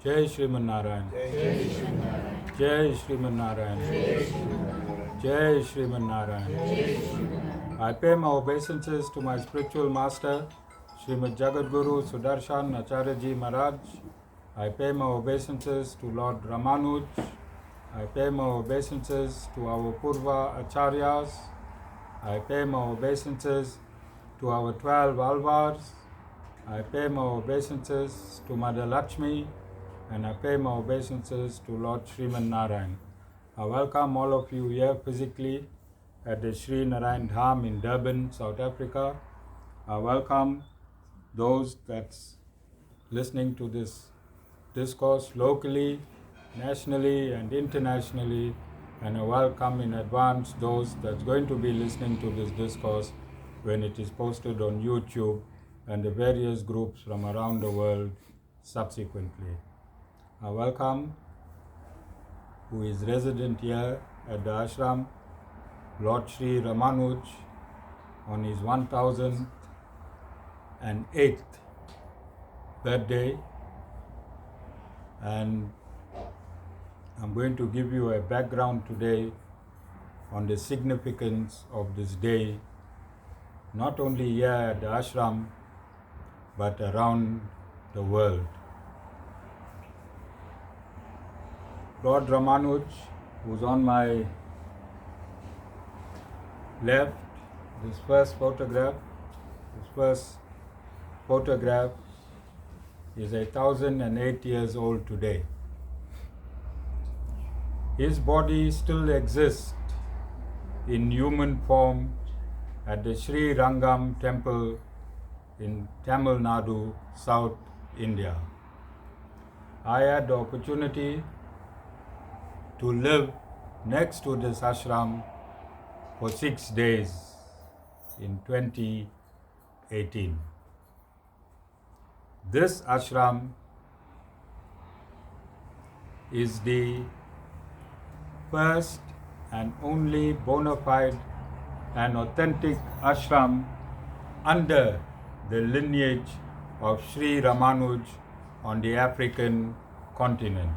Jai Shriman Narayan. Jai Shriman Narayan. Jai Shriman Narayan. I pay my obeisances to my spiritual master, Srimad Jagadguru Sudarshan Acharya Maharaj. I pay my obeisances to Lord Ramanuj. I pay my obeisances to our Purva Acharyas. I pay my obeisances to our 12 Alvars. I pay my obeisances to Mother Lakshmi, and I pay my obeisances to Lord Sriman Narayan. I welcome all of you here physically at the Sri Narayan Dham in Durban, South Africa. I welcome those that's listening to this discourse locally, nationally and internationally, and I welcome in advance those that's going to be listening to this discourse when it is posted on YouTube and the various groups from around the world subsequently. I welcome who is resident here at the ashram, Lord Sri Ramanuj, on his 1008th birthday, and I'm going to give you a background today on the significance of this day, not only here at the ashram, but around the world. Lord Ramanuj, who's on my left, this first photograph is 1008 years old today. His body still exists in human form at the Sri Rangam temple in Tamil Nadu, South India. I had the opportunity to live next to this ashram for 6 days in 2018. This ashram is the first and only bona fide and authentic ashram under the lineage of Sri Ramanuj on the African continent.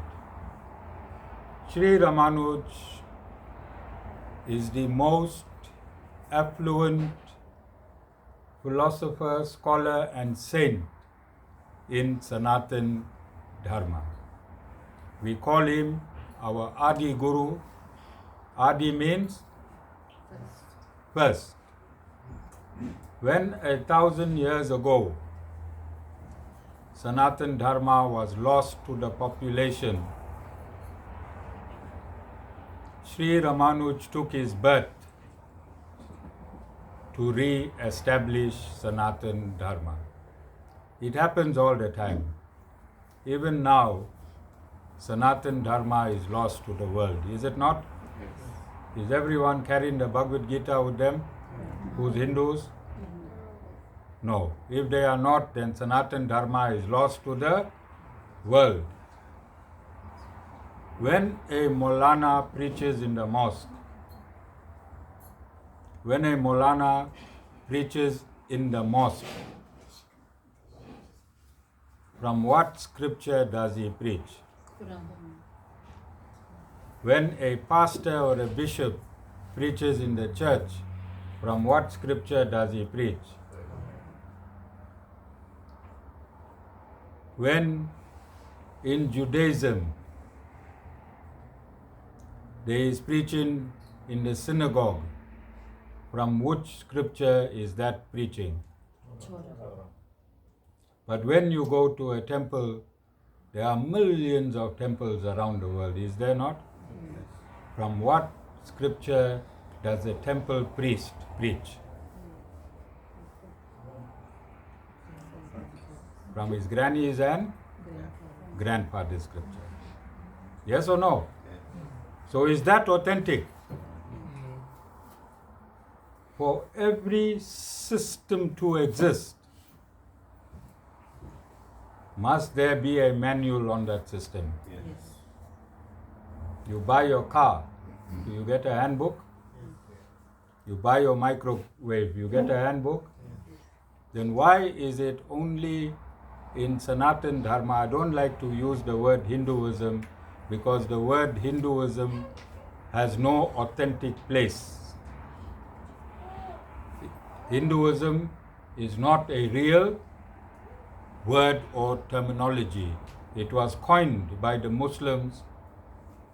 Sri Ramanuj is the most affluent philosopher, scholar and saint in Sanatan Dharma. We call him our Adi Guru. Adi means first. When 1,000 years ago Sanatan Dharma was lost to the population, Sri Ramanuj took his birth to re-establish Sanatan Dharma. It happens all the time. Even now, Sanatan Dharma is lost to the world, is it not? Yes. Is everyone carrying the Bhagavad Gita with them? Who's Hindus? No. If they are not, then Sanatan Dharma is lost to the world. When a Maulana preaches in the mosque, from what scripture does he preach? When a pastor or a bishop preaches in the church, from what scripture does he preach? When in Judaism there is preaching in the synagogue, from which scripture is that preaching? But when you go to a temple, there are millions of temples around the world, is there not? Yes. From what scripture does a temple priest preach? From his granny's and grandfather's scripture. Yes or no? So is that authentic? For every system to exist, must there be a manual on that system? Yes. You buy your car, do you get a handbook? You buy your microwave, you get a handbook? Then why is it only in Sanatan Dharma, I don't like to use the word Hinduism because the word Hinduism has no authentic place. Hinduism is not a real word or terminology. It was coined by the Muslims.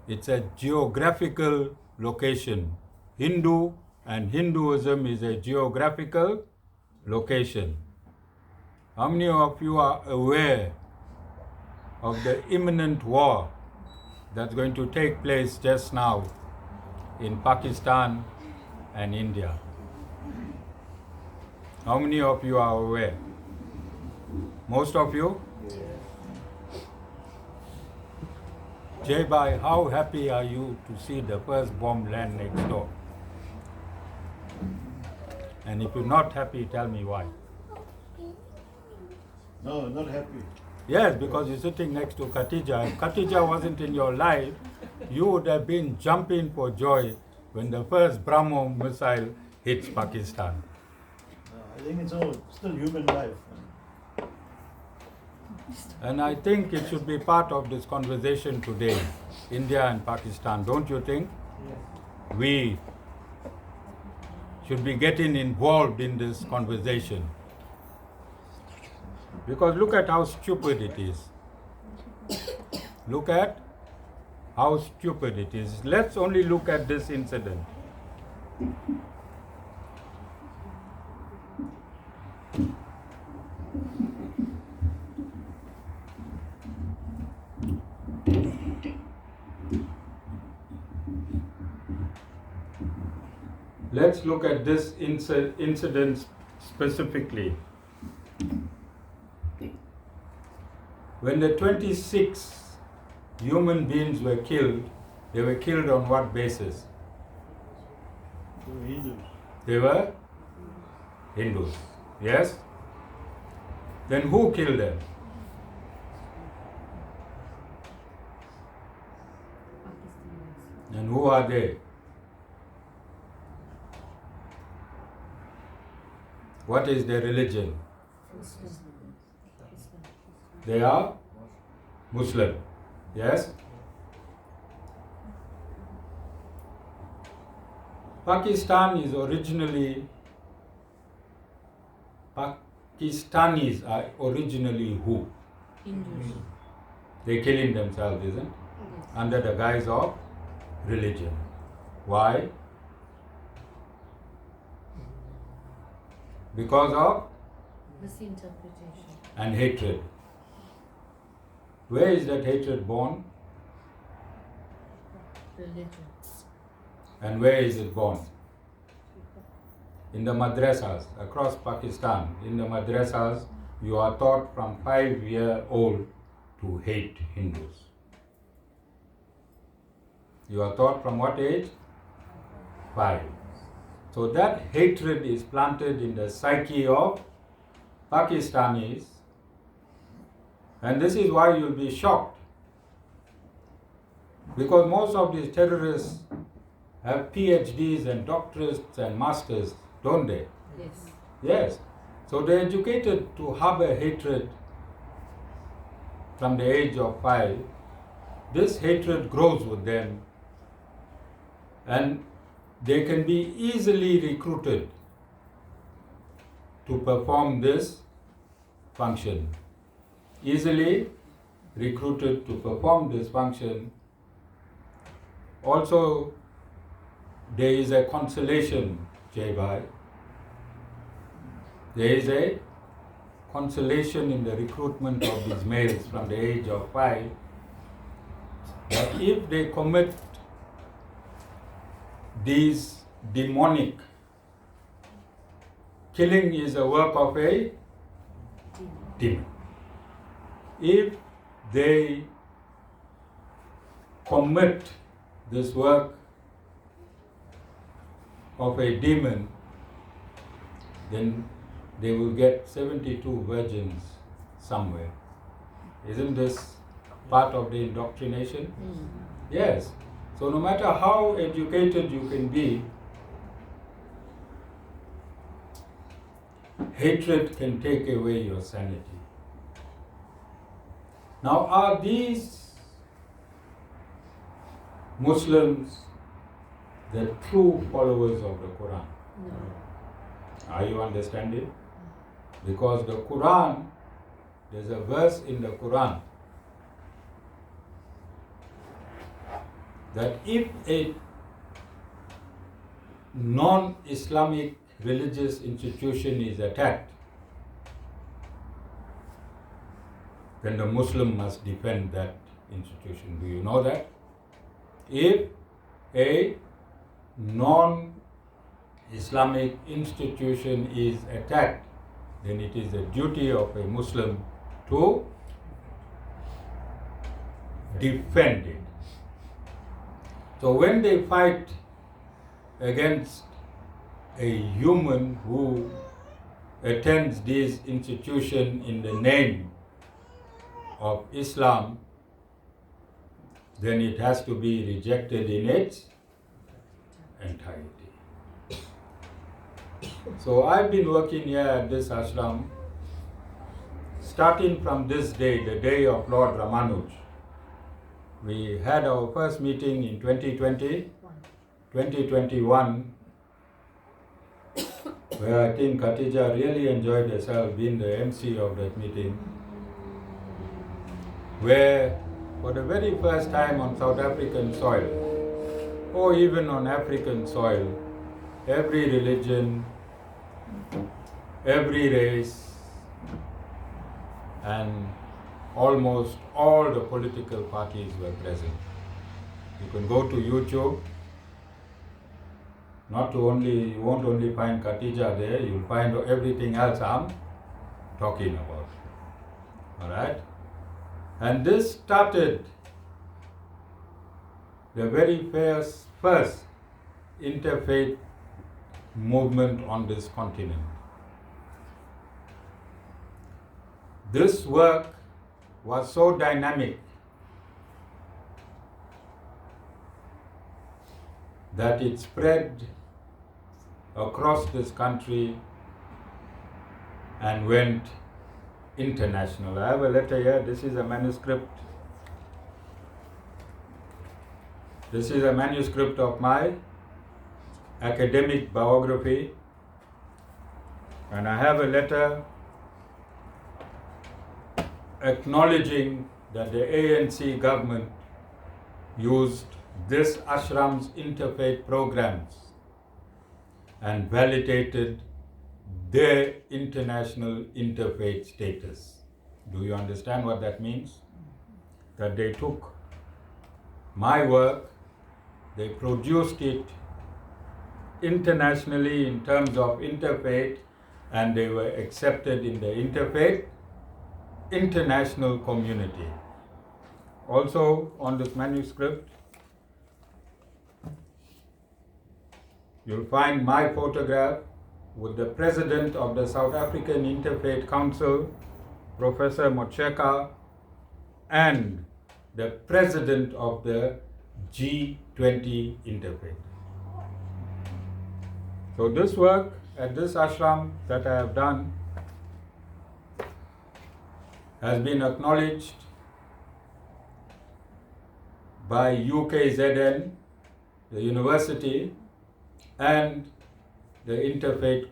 It's a geographical location. Hindu and Hinduism is a geographical location. How many of you are aware of the imminent war that's going to take place just now in Pakistan and India? How many of you are aware? Most of you? Jay Bhai, how happy are you to see the first bomb land next door? And if you're not happy, tell me why. No, not happy. Yes, because you're sitting next to Khatija. If Khatija wasn't in your life, you would have been jumping for joy when the first BrahMos missile hits Pakistan. I think it's all still human life. And I think it should be part of this conversation today, India and Pakistan, don't you think? Yes. We should be getting involved in this conversation. Because look at how stupid it is. Look at how stupid it is. Let's only look at this incident. Let's look at this incident specifically. When the 26 human beings were killed, they were killed on what basis? They were Hindus. They were Hindus. Yes? Then who killed them? And who are they? What is their religion? They are Muslim. Yes? Pakistanis are originally who? Hindus. They're killing themselves, isn't it? Under the guise of religion. Why? Because of Misinterpretation. and hatred. Where is that hatred born? Religion. And where is it born? In the madrasas across Pakistan. In the madrasas, you are taught from 5-year-old to hate Hindus. You are taught from what age? 5. So that hatred is planted in the psyche of Pakistanis, and this is why you'll be shocked, because most of these terrorists have PhDs and doctorates and masters, don't they? Yes. Yes. So they're educated to harbor hatred from the age of 5. This hatred grows with them, and they can be easily recruited to perform this function. Easily recruited to perform this function. Also, there is a consolation, Jai Bhai. There is a consolation in the recruitment of these males from the age of 5, that if they commit these demonic, killing is a work of a demon. If they commit this work of a demon, then they will get 72 virgins somewhere. Isn't this part of the indoctrination? Yes. So no matter how educated you can be, hatred can take away your sanity. Now, are these Muslims the true followers of the Quran? No. Are you understanding? Because the Quran, there's a verse in the Quran that if a non-Islamic religious institution is attacked, then the Muslim must defend that institution. Do you know that? If a non-Islamic institution is attacked, then it is the duty of a Muslim to defend it. So when they fight against a human who attends this institution in the name of Islam, then it has to be rejected in its entirety. So I've been working here at this ashram starting from this day, the day of Lord Ramanuj. We had our first meeting in 2021, where I think Khatija really enjoyed herself being the MC of that meeting, where for the very first time on South African soil, or even on African soil, every religion, every race, and almost all the political parties were present. You can go to YouTube. You won't only find Khatija there, you'll find everything else I'm talking about. Alright? And this started the very first interfaith movement on this continent. This work was so dynamic that it spread across this country and went international. I have a letter here. This is a manuscript. This is a manuscript of my academic biography, and I have a letter acknowledging that the ANC government used this ashram's interfaith programs and validated their international interfaith status. Do you understand what that means? That they took my work, they produced it internationally in terms of interfaith, and they were accepted in the interfaith international community. Also on this manuscript, you'll find my photograph with the president of the South African Interfaith Council, Professor Mocheka, and the president of the G20 Interfaith. So this work at this ashram that I have done has been acknowledged by UKZN, the university, and the interfaith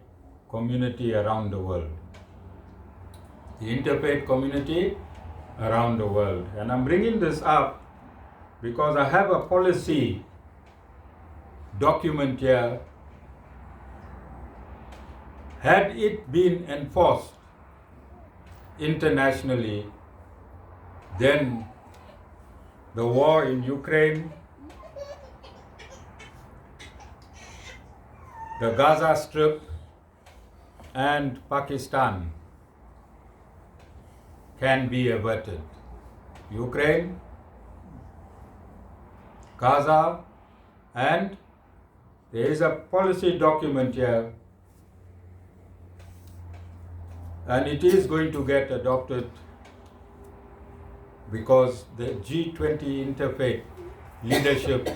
community around the world. The interfaith community around the world. And I'm bringing this up because I have a policy document here. Had it been enforced internationally, then the war in Ukraine, the Gaza Strip, and Pakistan can be averted. Ukraine, Gaza, and there is a policy document here, and it is going to get adopted because the G20 interfaith leadership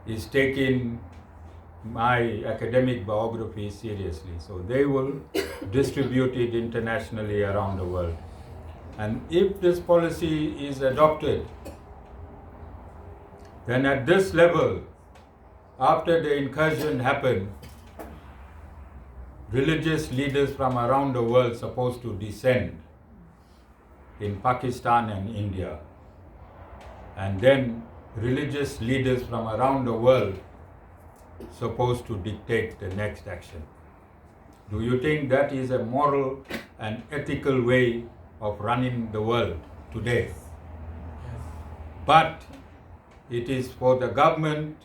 is taking my academic biography seriously. So they will distribute it internationally around the world. And if this policy is adopted, then at this level, after the incursion happened, religious leaders from around the world supposed to descend in Pakistan and India. And then religious leaders from around the world supposed to dictate the next action. Do you think that is a moral and ethical way of running the world today? But it is for the government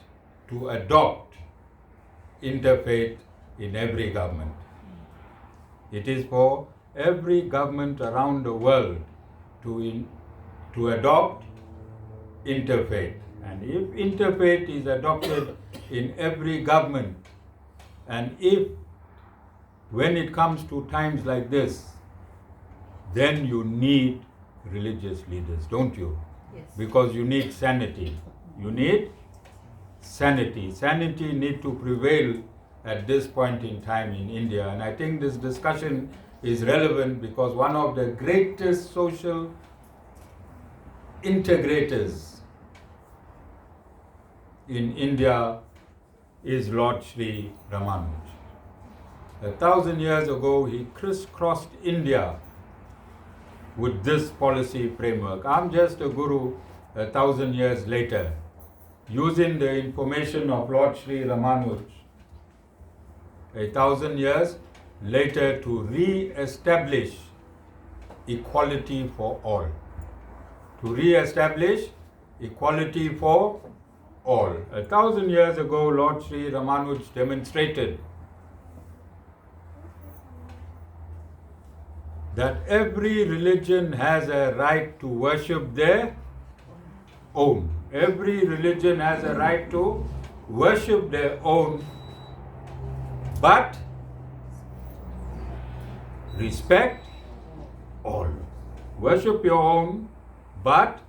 to adopt interfaith in every government. It is for every government around the world to adopt interfaith. And if interfaith is adopted in every government, and if when it comes to times like this, then you need religious leaders, don't you? Yes. Because you need sanity. You need sanity. Sanity need to prevail at this point in time in India. And I think this discussion is relevant because one of the greatest social integrators in India is Lord Sri Ramanuj. 1,000 years ago, he crisscrossed India with this policy framework. I'm just a guru 1,000 years later, using the information of Lord Sri Ramanuj 1,000 years later to re-establish equality for all. To re-establish equality for all. 1,000 years ago, Lord Sri Ramanuj demonstrated that every religion has a right to worship their own. Every religion has a right to worship their own, but respect all. Worship your own, but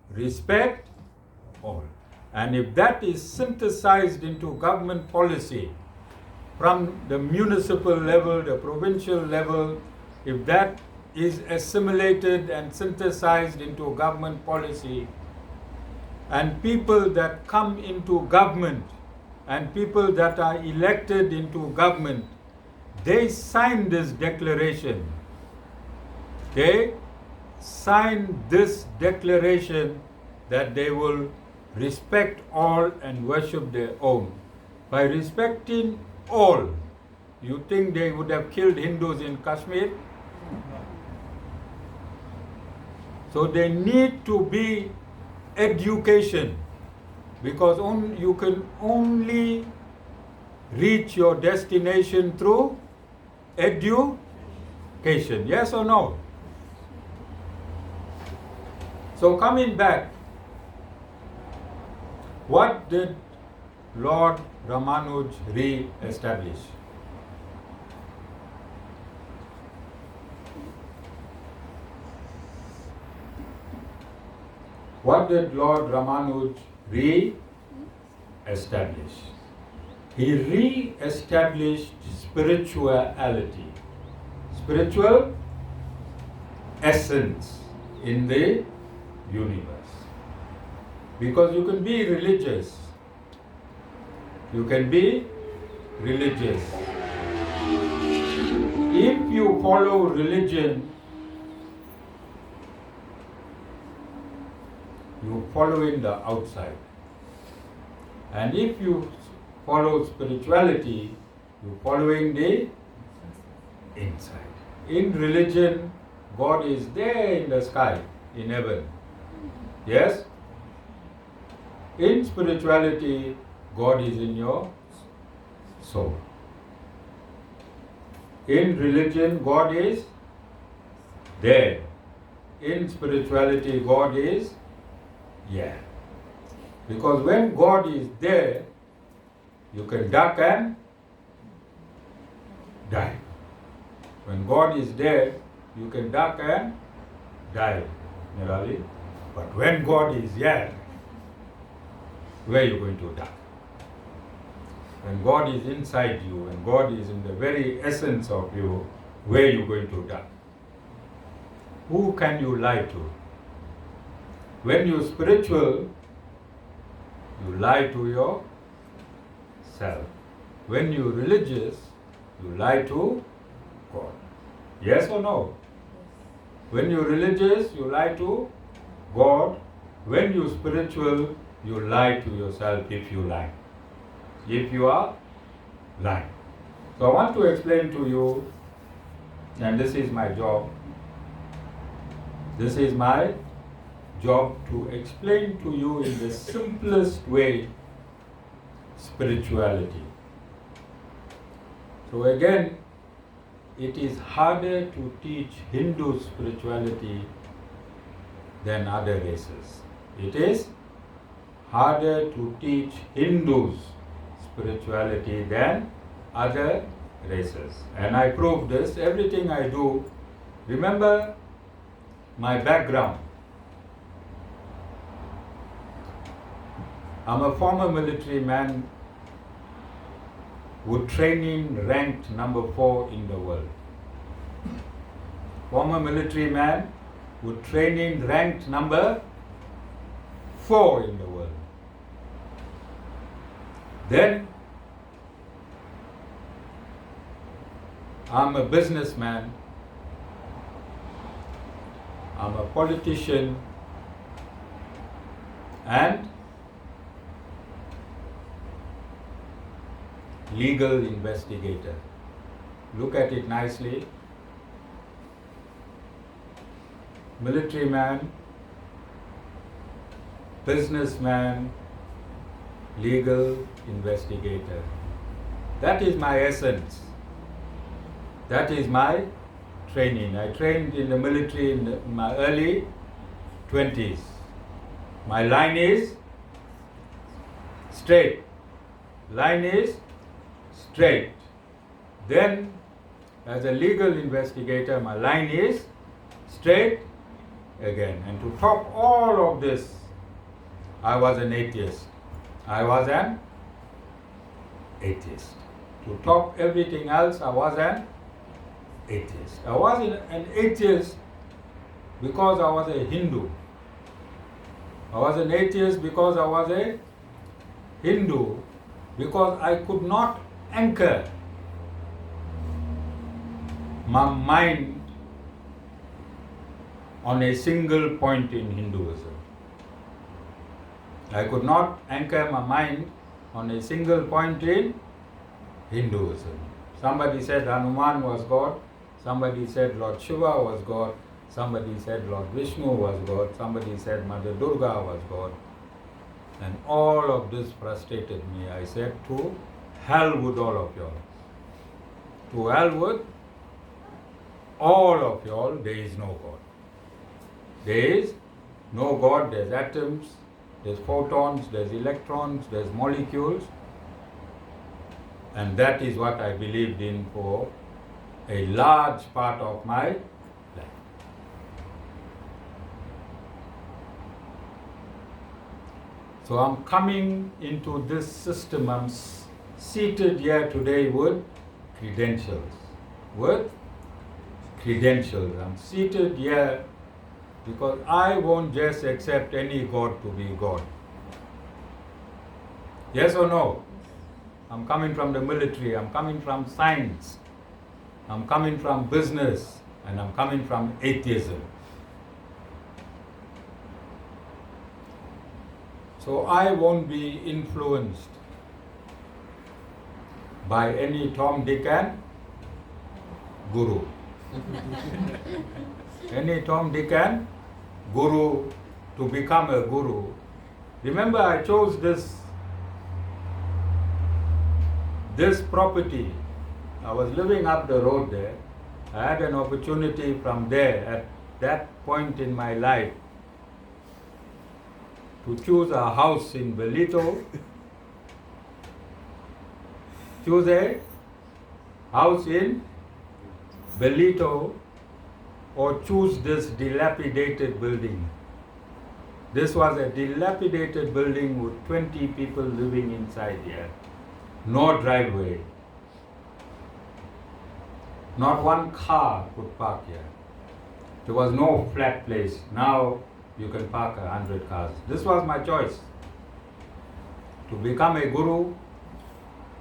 respect all. And if that is synthesized into government policy from the municipal level, the provincial level, if that is assimilated and synthesized into government policy, and people that come into government and people that are elected into government, they sign this declaration. They sign this declaration that they will respect all and worship their own. By respecting all, you think they would have killed Hindus in Kashmir? So there need to be education, because you can only reach your destination through education. Yes or no? So coming back, what did Lord Ramanuj re-establish? What did Lord Ramanuj re-establish? He re-established spirituality, spiritual essence in the universe. Because you can be religious. You can be religious. If you follow religion, you follow in the outside. And if you follow spirituality, you follow in the inside. In religion, God is there in the sky, in heaven. Yes? In spirituality, God is in your soul. In religion, God is there. In spirituality, God is here. Because when God is there, you can duck and die. When God is there, you can duck and die, Nirali. But when God is here, where are you going to duck? When God is inside you, when God is in the very essence of you, where are you going to duck? who can you lie to? When you're spiritual, you lie to yourself. When you're religious, you lie to God. Yes or no? When you're religious, you lie to God. When you're spiritual, you lie to yourself if you lie. If you are lying. So I want to explain to you, and this is my job. This is my job to explain to you in the simplest way spirituality. So again, it is harder to teach Hindu spirituality than other races. It is harder to teach Hindus spirituality than other races. And I prove this, everything I do. Remember my background. I'm a former military man with training ranked number 4 in the world. Former military man with training ranked number 4 in the world. Then I'm a businessman, I'm a politician, and legal investigator. Look at it nicely. Military man, businessman, legal investigator. That is my essence. That is my training. I trained in the military in my early 20s. My line is straight. Line is straight. Then, as a legal investigator, my line is straight again. And to top all of this, I was an atheist. I was an atheist. To top everything else, I was an atheist. I was an atheist because I was a Hindu. I was an atheist because I was a Hindu, because I could not anchor my mind on a single point in Hinduism. I could not anchor my mind on a single point in Hinduism. Somebody said Hanuman was God, somebody said Lord Shiva was God, somebody said Lord Vishnu was God, somebody said Mother Durga was God. And all of this frustrated me. I said, to hell with all of y'all. To hell with all of y'all, there is no God. There is no God, there's atoms, there's photons, there's electrons, there's molecules. And that is what I believed in for a large part of my life. So I'm coming into this system, I'm seated here today with credentials. With credentials. I'm seated here because I won't just accept any God to be God. Yes or no? I'm coming from the military, I'm coming from science, I'm coming from business, and I'm coming from atheism. So I won't be influenced by any Tom, Dick and Guru. Any Tom, Dick and Guru to become a Guru. Remember, I chose this property. I was living up the road there. I had an opportunity from there at that point in my life to choose a house in Belito, choose a house in Belito, or choose this dilapidated building. This was a dilapidated building with 20 people living inside here. No driveway. Not one car could park here. There was no flat place. Now you can park 100 cars. This was my choice. To become a guru,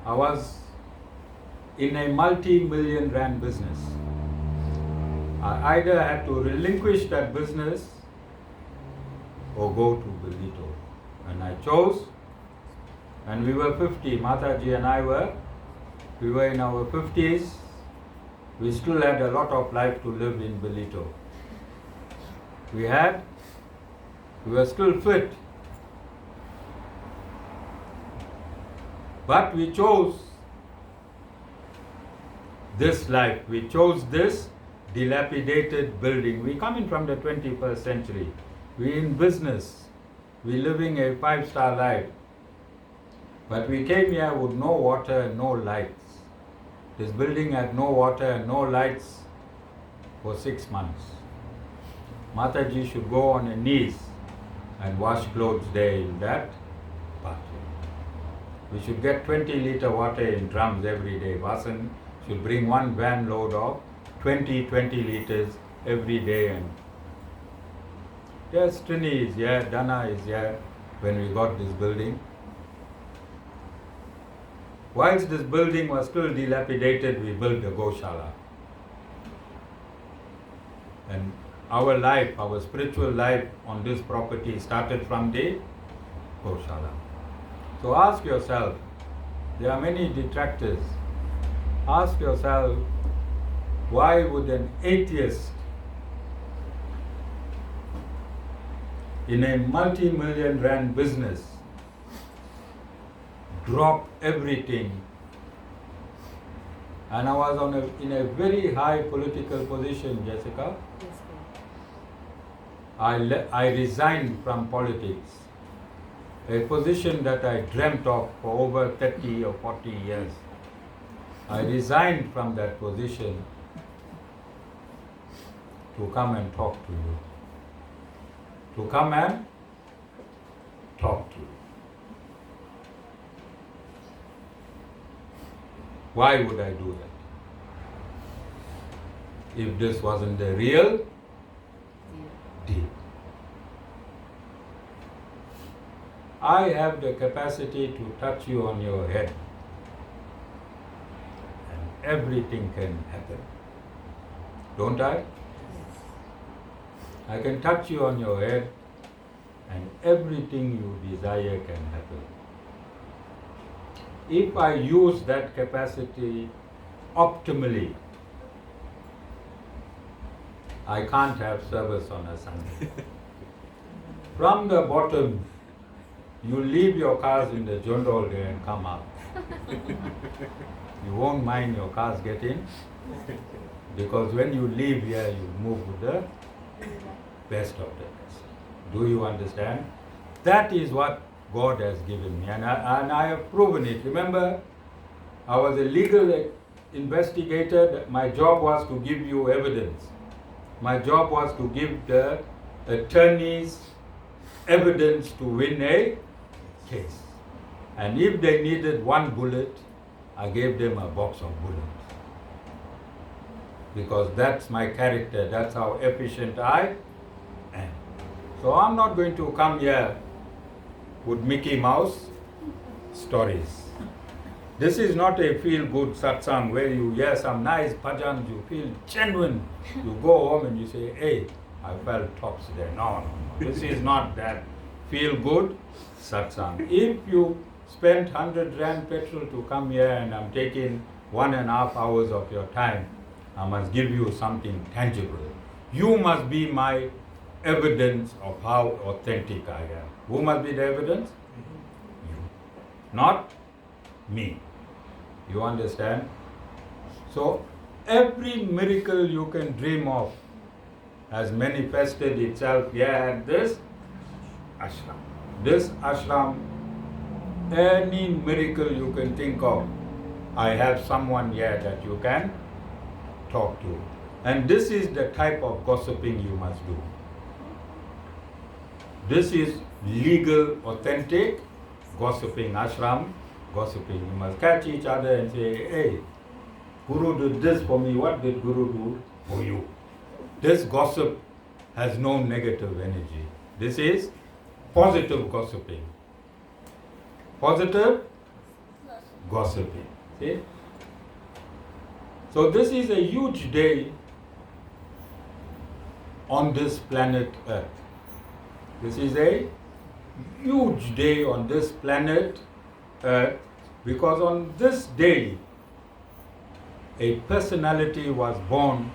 I was in a multi-million rand business. I either had to relinquish that business or go to Belito. And I chose, and we were 50, Mataji and I we were in our 50s. We still had a lot of life to live in Belito. We were still fit. But we chose this life. We chose this dilapidated building. We coming from the 21st century. We in business. We living a 5-star life. But we came here with no water and no lights. This building had no water and no lights for 6 months. Mataji should go on her knees and wash clothes there in that bathroom. We should get 20-liter water in drums every day. Vasan should bring one van load of 20 liters every day. And yes, Trini is here, Dana is here when we got this building. Whilst this building was still dilapidated, we built the Goshala. And our life, our spiritual life on this property started from the Goshala. So ask yourself, there are many detractors. Ask yourself, why would an atheist in a multi-million rand business drop everything? And I was in a very high political position, Jessica. Yes, I resigned from politics, a position that I dreamt of for over 30 or 40 years. I resigned from that position to come and talk to you. To come and talk to you. Why would I do that? If this wasn't the real deal. I have the capacity to touch you on your head. And everything can happen. Don't I? I can touch you on your head and everything you desire can happen. If I use that capacity optimally, I can't have service on a Sunday. From the bottom, you leave your cars in the Jondol there and come up. You won't mind your cars getting, because when you leave here, you move with the best of the best. Do you understand? That is what God has given me, and I have proven it. Remember, I was a legal investigator. My job was to give you evidence. My job was to give the attorneys evidence to win a case. And if they needed one bullet, I gave them a box of bullets. Because that's my character, that's how efficient I am. So I'm not going to come here with Mickey Mouse stories. This is not a feel-good satsang where you hear some nice bhajans, you feel genuine. You go home and you say, hey, I felt tops there. No. This is not that feel-good satsang. If you spent 100 rand petrol to come here and I'm taking 1.5 hours of your time, I must give you something tangible. You must be my evidence of how authentic I am. Who must be the evidence? You. Not me. You understand? So every miracle you can dream of has manifested itself here at this ashram. This ashram, any miracle you can think of, I have someone here that you can talk to. And this is the type of gossiping you must do. This is legal, authentic gossiping, ashram gossiping. You must catch each other and say, hey, Guru did this for me, what did Guru do for you? This gossip has no negative energy. This is positive gossiping. Positive gossiping. See? So this is a huge day on this planet Earth. This is a huge day on this planet Earth because on this day a personality was born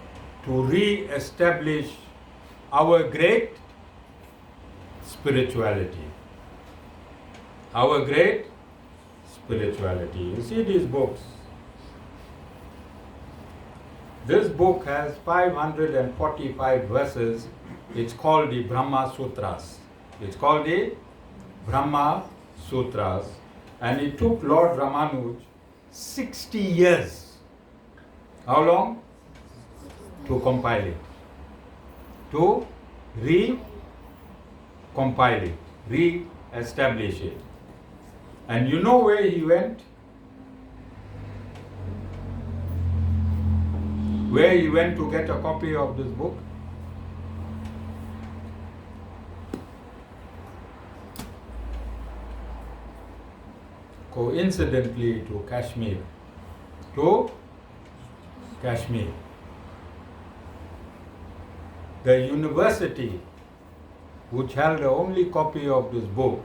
to re-establish our great spirituality. Our great spirituality. You see these books. This book has 545 verses. It's called the Brahma Sutras. It's called the Brahma Sutras. And it took Lord Ramanuj 60 years. How long? To compile it. To recompile it. Re-establish it. And you know where he went? Where he went to get a copy of this book? Coincidentally to Kashmir. To Kashmir. The university which held the only copy of this book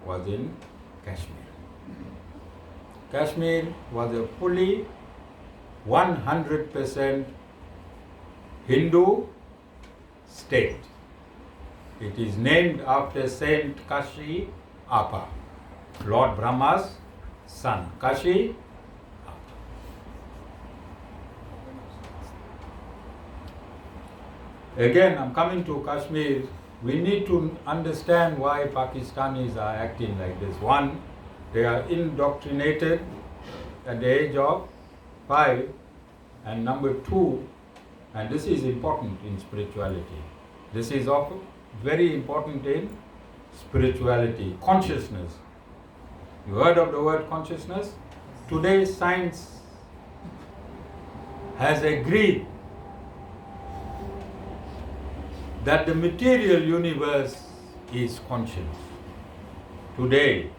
was in Kashmir. Kashmir was a fully 100% Hindu state. It is named after Saint Kashi Apa, Lord Brahma's son. Kashi Apa. Again, I'm coming to Kashmir. We need to understand why Pakistanis are acting like this. One, they are indoctrinated at the age of 5, and number 2, and this is important in spirituality. This is very important in spirituality. Consciousness. You heard of the word consciousness? Today science has agreed that the material universe is conscious. Today,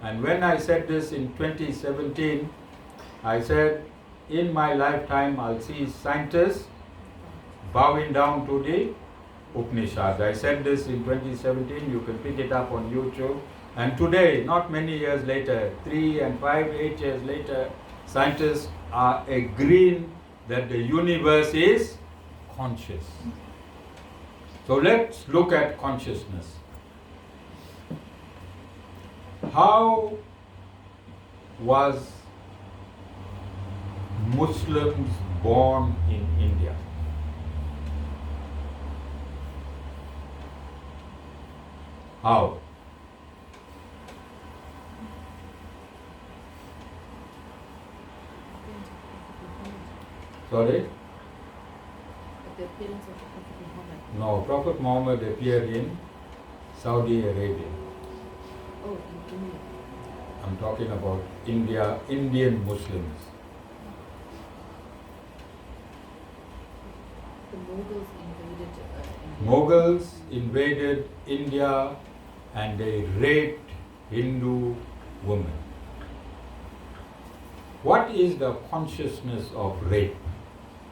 and when I said this in 2017, I said, in my lifetime, I'll see scientists bowing down to the Upanishad. I said this in 2017, you can pick it up on YouTube. And today, not many years later, 3 and 5, 8 years later, scientists are agreeing that the universe is conscious. So let's look at consciousness. How was Muslims born in India? How? Sorry? The appearance of the Prophet Muhammad. No, Prophet Muhammad appeared in Saudi Arabia. Oh, in India. I'm talking about India, Indian Muslims. The Mughals invaded India. Mughals invaded India and they raped Hindu women. What is the consciousness of rape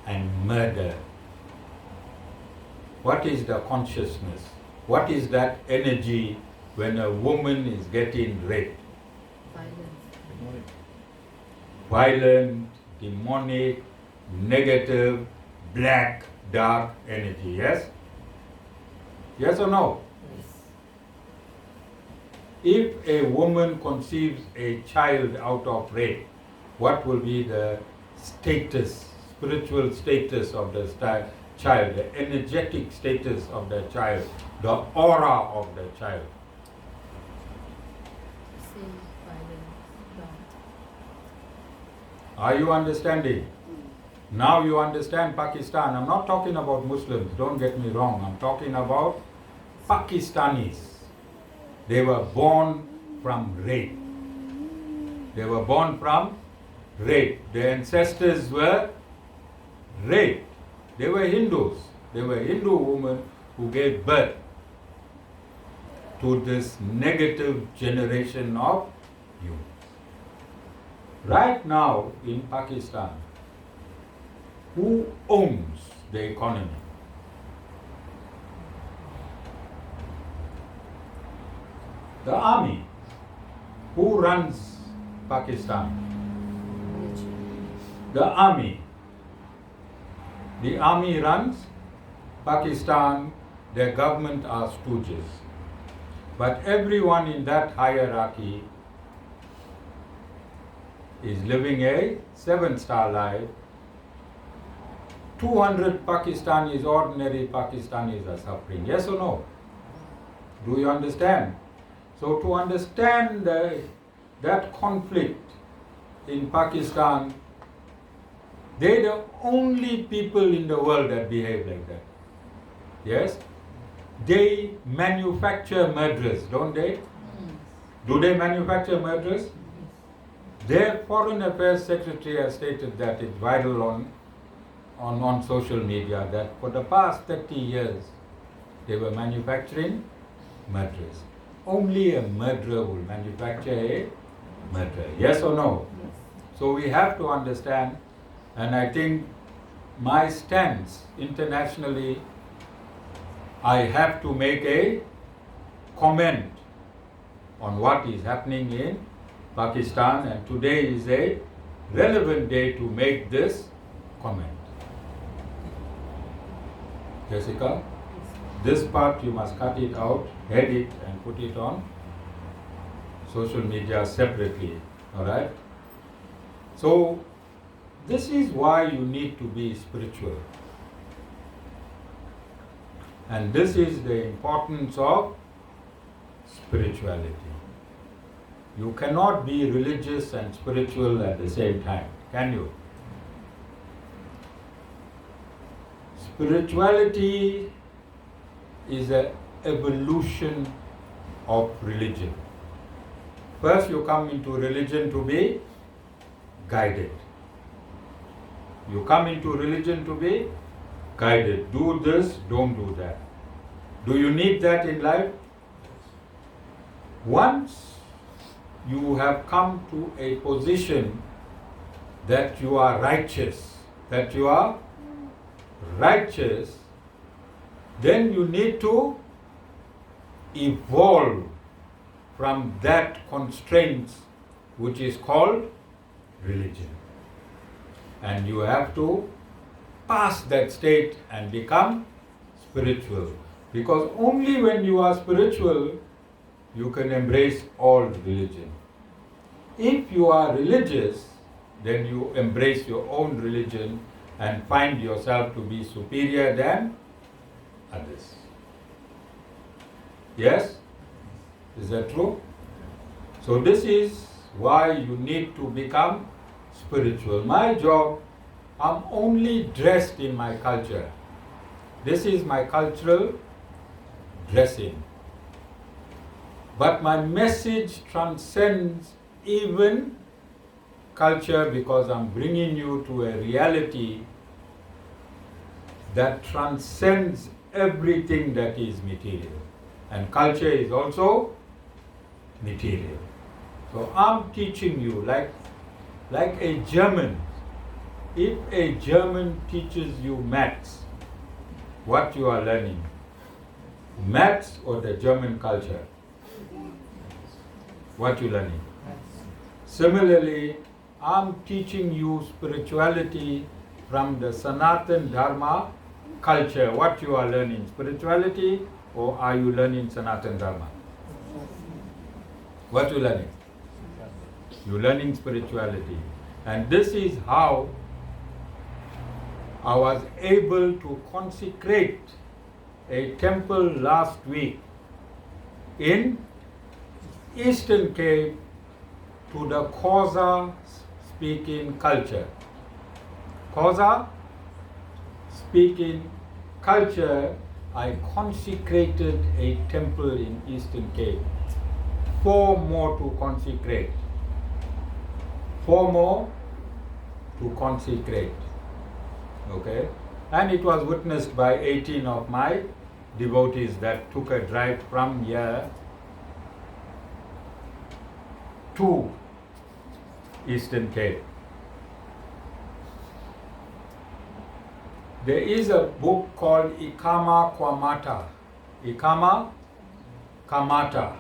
and murder? What is the consciousness? What is that energy when a woman is getting raped? Violence. Violent, demonic, negative, black, dark energy, yes? Yes or no? Yes. If a woman conceives a child out of rape, what will be the status, spiritual status of the child, the energetic status of the child, the aura of the child? Say violence. Don't. Are you understanding? Now you understand Pakistan. I'm not talking about Muslims, don't get me wrong. I'm talking about Pakistanis. They were born from rape. They were born from rape. Their ancestors were raped. They were Hindus. They were Hindu women who gave birth to this negative generation of youth. Right now in Pakistan, who owns the economy? The army. Who runs Pakistan? The army. The army runs Pakistan. Their government are stooges. But everyone in that hierarchy is living a 7-star life. 200 Pakistanis, ordinary Pakistanis are suffering. Yes or no? Do you understand? So to understand that conflict in Pakistan, they're the only people in the world that behave like that. Yes? They manufacture murderers, don't they? Do they manufacture murderers? Their Foreign Affairs Secretary has stated that it's viral on social media that for the past 30 years they were manufacturing murderers. Only a murderer will manufacture a murderer. Yes or no? Yes. So we have to understand, and I think my stance internationally, I have to make a comment on what is happening in Pakistan, and today is a relevant day to make this comment. Jessica, this part you must cut it out, head it and put it on social media separately, alright? So this is why you need to be spiritual. And this is the importance of spirituality. You cannot be religious and spiritual at the same time, can you? Spirituality is an evolution of religion. First you come into religion to be guided. You come into religion to be guided. Do this, don't do that. Do you need that in life? Once you have come to a position that you are righteous, then you need to evolve from that constraints which is called religion. And you have to pass that state and become spiritual. Because only when you are spiritual, you can embrace all religion. If you are religious, then you embrace your own religion and find yourself to be superior than others. Yes? Is that true? So this is why you need to become spiritual. My job, I'm only dressed in my culture. This is my cultural dressing. But my message transcends even culture, because I'm bringing you to a reality that transcends everything that is material. And culture is also material. So I'm teaching you like a German. If a German teaches you maths, what you are learning? Maths or the German culture? What you learning? Similarly, I'm teaching you spirituality from the Sanatan Dharma culture. What you are learning? Spirituality, or are you learning Sanatan Dharma? What you learning? You're learning spirituality. And this is how I was able to consecrate a temple last week in Eastern Cape to the Xhosa speaking culture. Xhosa speaking culture, I consecrated a temple in Eastern Cape. 4 more to consecrate. 4 more to consecrate. Okay? And it was witnessed by 18 of my devotees that took a drive from here to Eastern Cape. There is a book called Ikama Kwamata. Ikama Kamata.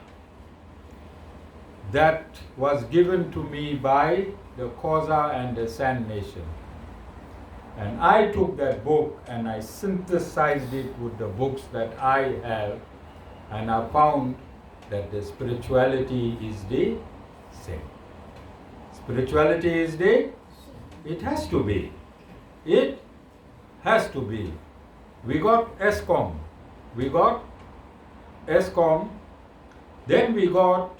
That was given to me by the Kosa and the San Nation. And I took that book and I synthesized it with the books that I have, and I found that the spirituality is the same. Spirituality is it has to be. It has to be. We got ESCOM. Then we got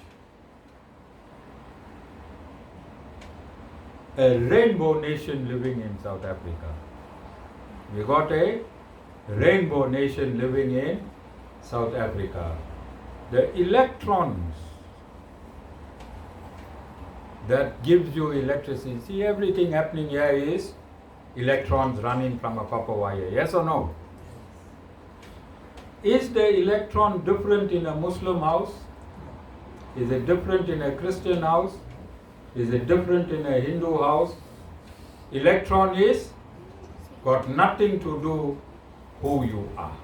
a rainbow nation living in South Africa. We got a rainbow nation living in South Africa. The electrons that gives you electricity. See, everything happening here is electrons running from a copper wire. Yes or no? Is the electron different in a Muslim house? Is it different in a Christian house? Is it different in a Hindu house? Electron is got nothing to do who you are.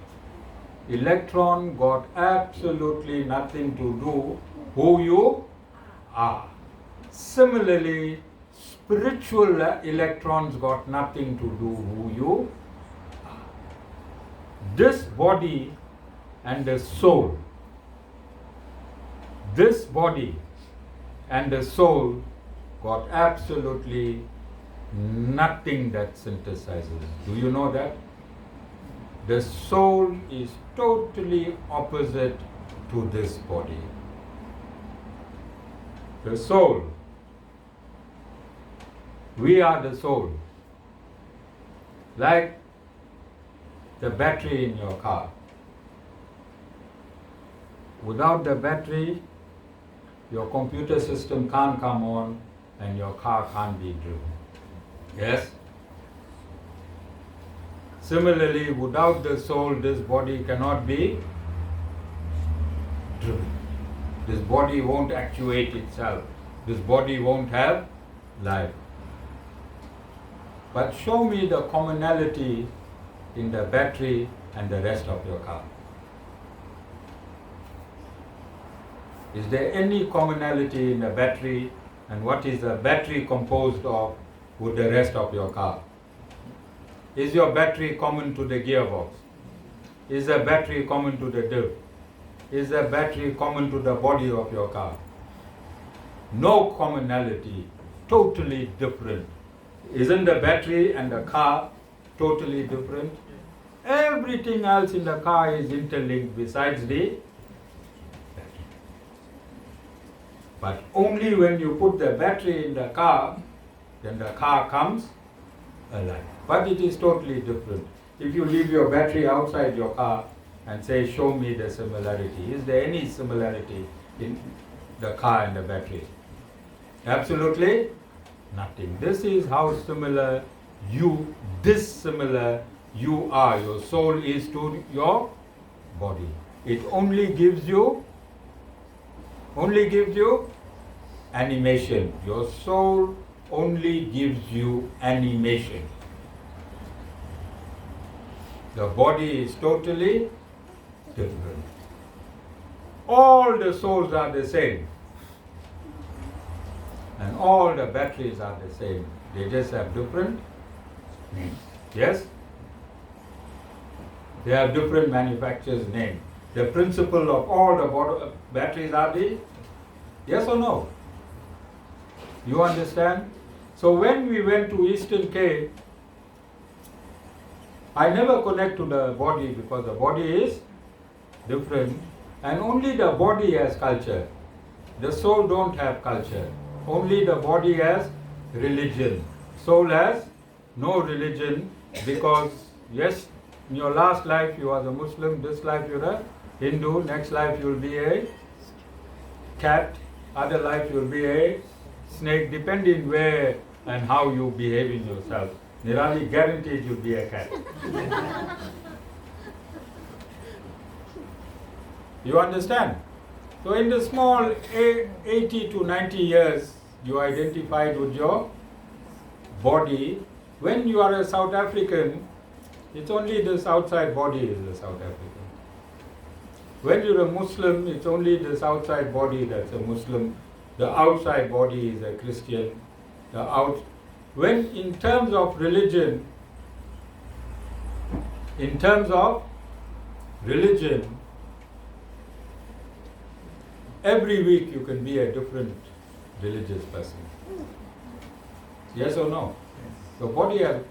Electron got absolutely nothing to do who you are. Similarly, spiritual electrons got nothing to do who you are. This body and the soul, this body and the soul got absolutely nothing that synthesizes. Do you know that? The soul is totally opposite to this body. The soul. We are the soul. Like the battery in your car. Without the battery, your computer system can't come on and your car can't be driven. Yes? Similarly, without the soul, this body cannot be driven. This body won't actuate itself. This body won't have life. But show me the commonality in the battery and the rest of your car. Is there any commonality in the battery, and what is the battery composed of with the rest of your car? Is your battery common to the gearbox? Is the battery common to the diff? Is the battery common to the body of your car? No commonality, totally different. Isn't the battery and the car totally different? Everything else in the car is interlinked besides the battery. But only when you put the battery in the car, then the car comes alive. But it is totally different. If you leave your battery outside your car and say, show me the similarity, is there any similarity in the car and the battery? Absolutely nothing. This is how similar dissimilar you are. Your soul is to your body. It only gives you animation. Your soul only gives you animation. The body is totally different. All the souls are the same. And all the batteries are the same. They just have different names. Yes? They have different manufacturer's name. The principle of all the batteries are the yes or no? You understand? So when we went to Eastern Cape, I never connect to the body because the body is different and only the body has culture. The soul don't have culture. Only the body has religion. Soul has no religion because yes, in your last life you are a Muslim, this life you're a Hindu, next life you'll be a cat, other life you'll be a snake, depending where and how you behave in yourself. Nirali guarantees you'll be a cat. You understand? So in the small 80 to 90 years, you identified with your body. When you are a South African, it's only this outside body is the South African. When you're a Muslim, it's only this outside body that's a Muslim. The outside body is a Christian. When in terms of religion, every week you can be a different religious person. Yes or no? The body has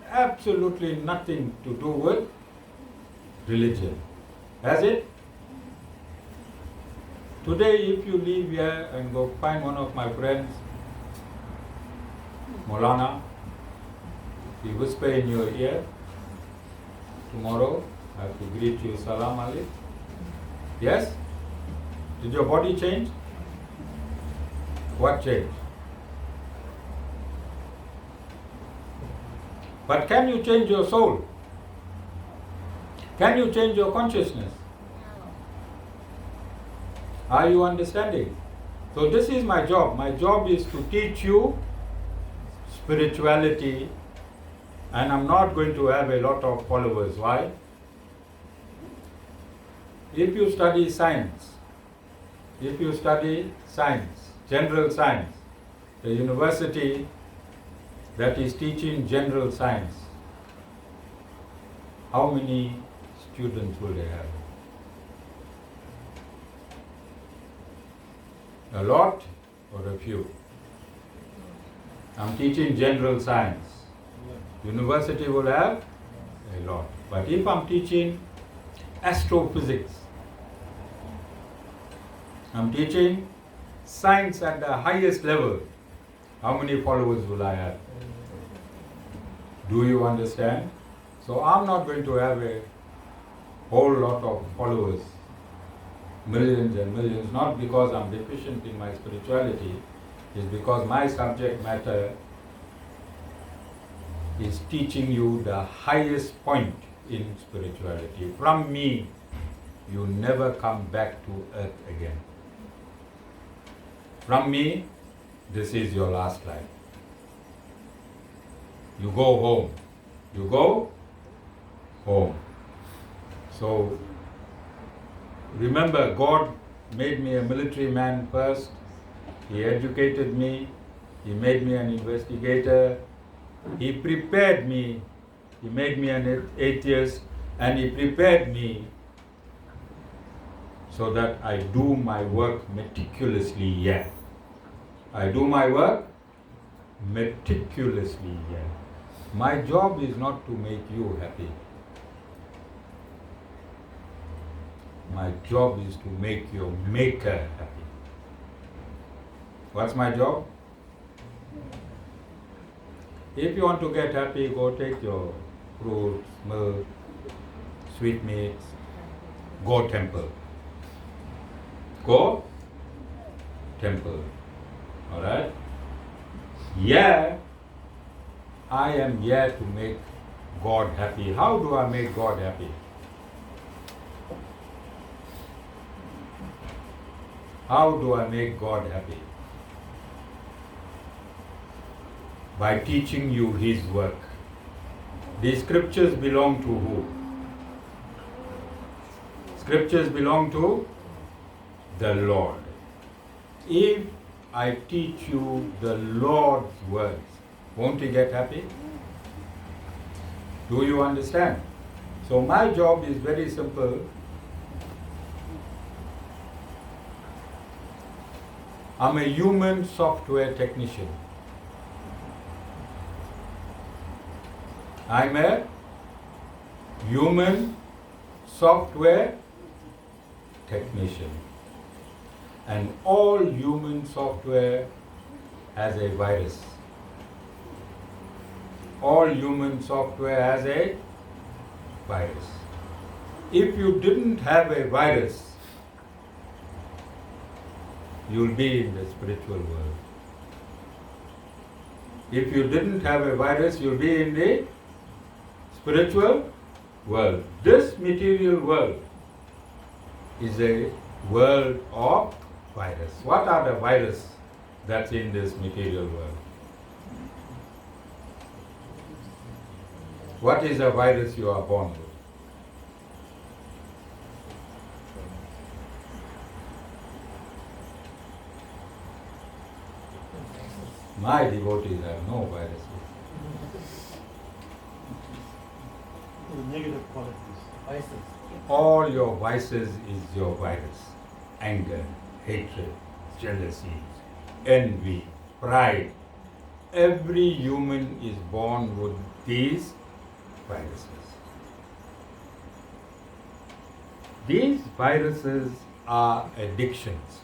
absolutely nothing to do with religion. Has it? Today, if you leave here and go find one of my friends, Molana, he whisper in your ear, tomorrow I have to greet you, Salam Ali. Yes? Did your body change? What changed? But can you change your soul? Can you change your consciousness? Are you understanding? So this is my job. My job is to teach you spirituality, and I'm not going to have a lot of followers. Why? If you study science, general science, the university that is teaching general science, how many students will they have? A lot or a few? I'm teaching general science. University will have a lot. But if I'm teaching astrophysics, I'm teaching science at the highest level, how many followers will I have? Do you understand? So I'm not going to have a whole lot of followers, millions and millions, not because I'm deficient in my spirituality, it's because my subject matter is teaching you the highest point in spirituality. From me, you never come back to earth again. From me, this is your last life. You go home. You go home. So, remember, God made me a military man first. He educated me. He made me an investigator. He prepared me. He made me an atheist. And He prepared me so that I do my work meticulously here. I do my work meticulously here. My job is not to make you happy. My job is to make your maker happy. What's my job? If you want to get happy, go take your fruits, milk, sweetmeats, go temple. Go temple. Alright? Yeah, I am here to make God happy. How do I make God happy? How do I make God happy? By teaching you His work. The scriptures belong to who? Scriptures belong to the Lord. If I teach you the Lord's words, won't you get happy? Do you understand? So my job is very simple. I'm a human software technician. I'm a human software technician. And all human software has a virus. All human software has a virus. If you didn't have a virus, you'll be in the spiritual world. If you didn't have a virus, you'll be in the spiritual world. This material world is a world of virus. What are the viruses that's in this material world? What is a virus you are born with? My devotees have no viruses. The negative qualities. All your vices is your virus. Anger, hatred, jealousy, envy, pride. Every human is born with these viruses. These viruses are addictions.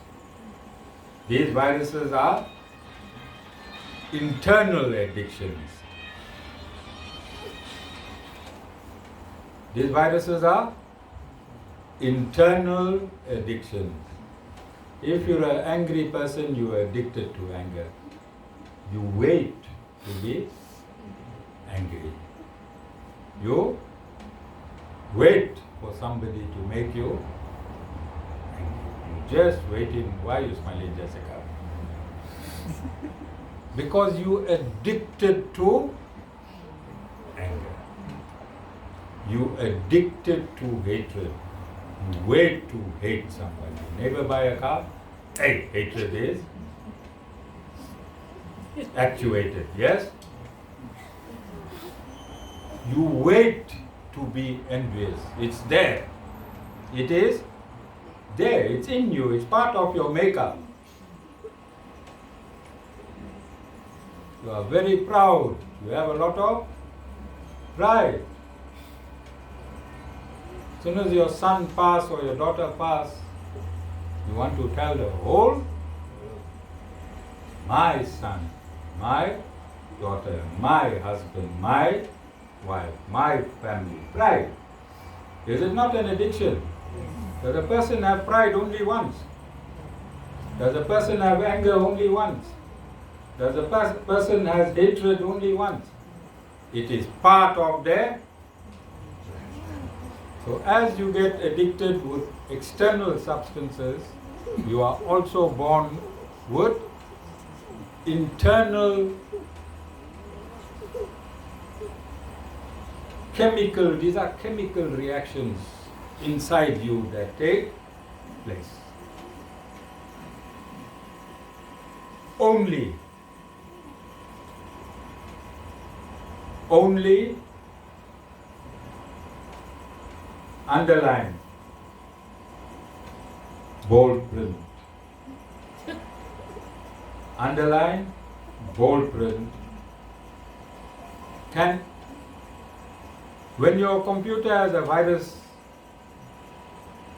These viruses are internal addictions. These viruses are internal addictions. If you're an angry person, you are addicted to anger. You wait to be angry. You wait for somebody to make you angry. You just waiting. Why are you smiling, Jessica? Because you addicted to anger. You addicted to hatred. You wait to hate somebody. Never buy a car. Hey, hatred is actuated. Yes? You wait to be envious. It's there. It is there. It's in you. It's part of your makeup. You are very proud. You have a lot of pride. As soon as your son pass or your daughter pass, you want to tell the whole, my son, my daughter, my husband, my wife, my family. Pride. Is it not an addiction? Does a person have pride only once? Does a person have anger only once? Does a person has hatred only once? It is part of their. So as you get addicted with external substances, you are also born with internal these are chemical reactions inside you that take place. Only underline, bold print. Underline, bold print. When your computer has a virus,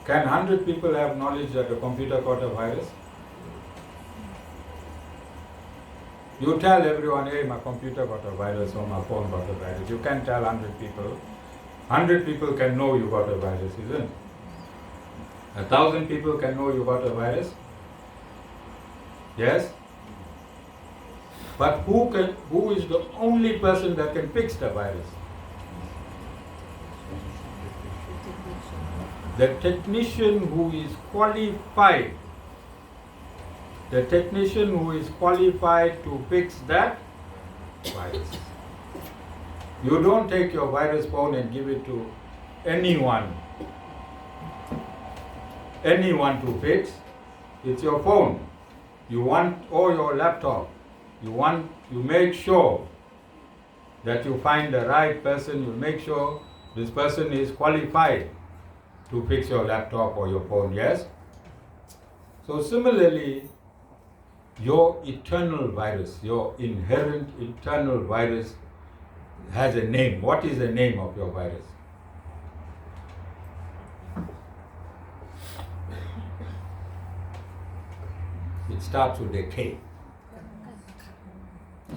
can 100 people have knowledge that the computer got a virus? You tell everyone, hey, my computer got a virus or my phone got a virus. You can't tell 100 people. 100 people can know you got a virus, isn't it? 1,000 people can know you got a virus. Yes? But who is the only person that can fix the virus? The technician who is qualified. The technician who is qualified to fix that virus. You don't take your virus phone and give it to anyone to fix. It's your phone. Or your laptop. You make sure that you find the right person. You make sure this person is qualified to fix your laptop or your phone. Yes? So similarly, your eternal virus, your inherent eternal virus has a name. What is the name of your virus? It starts with a K.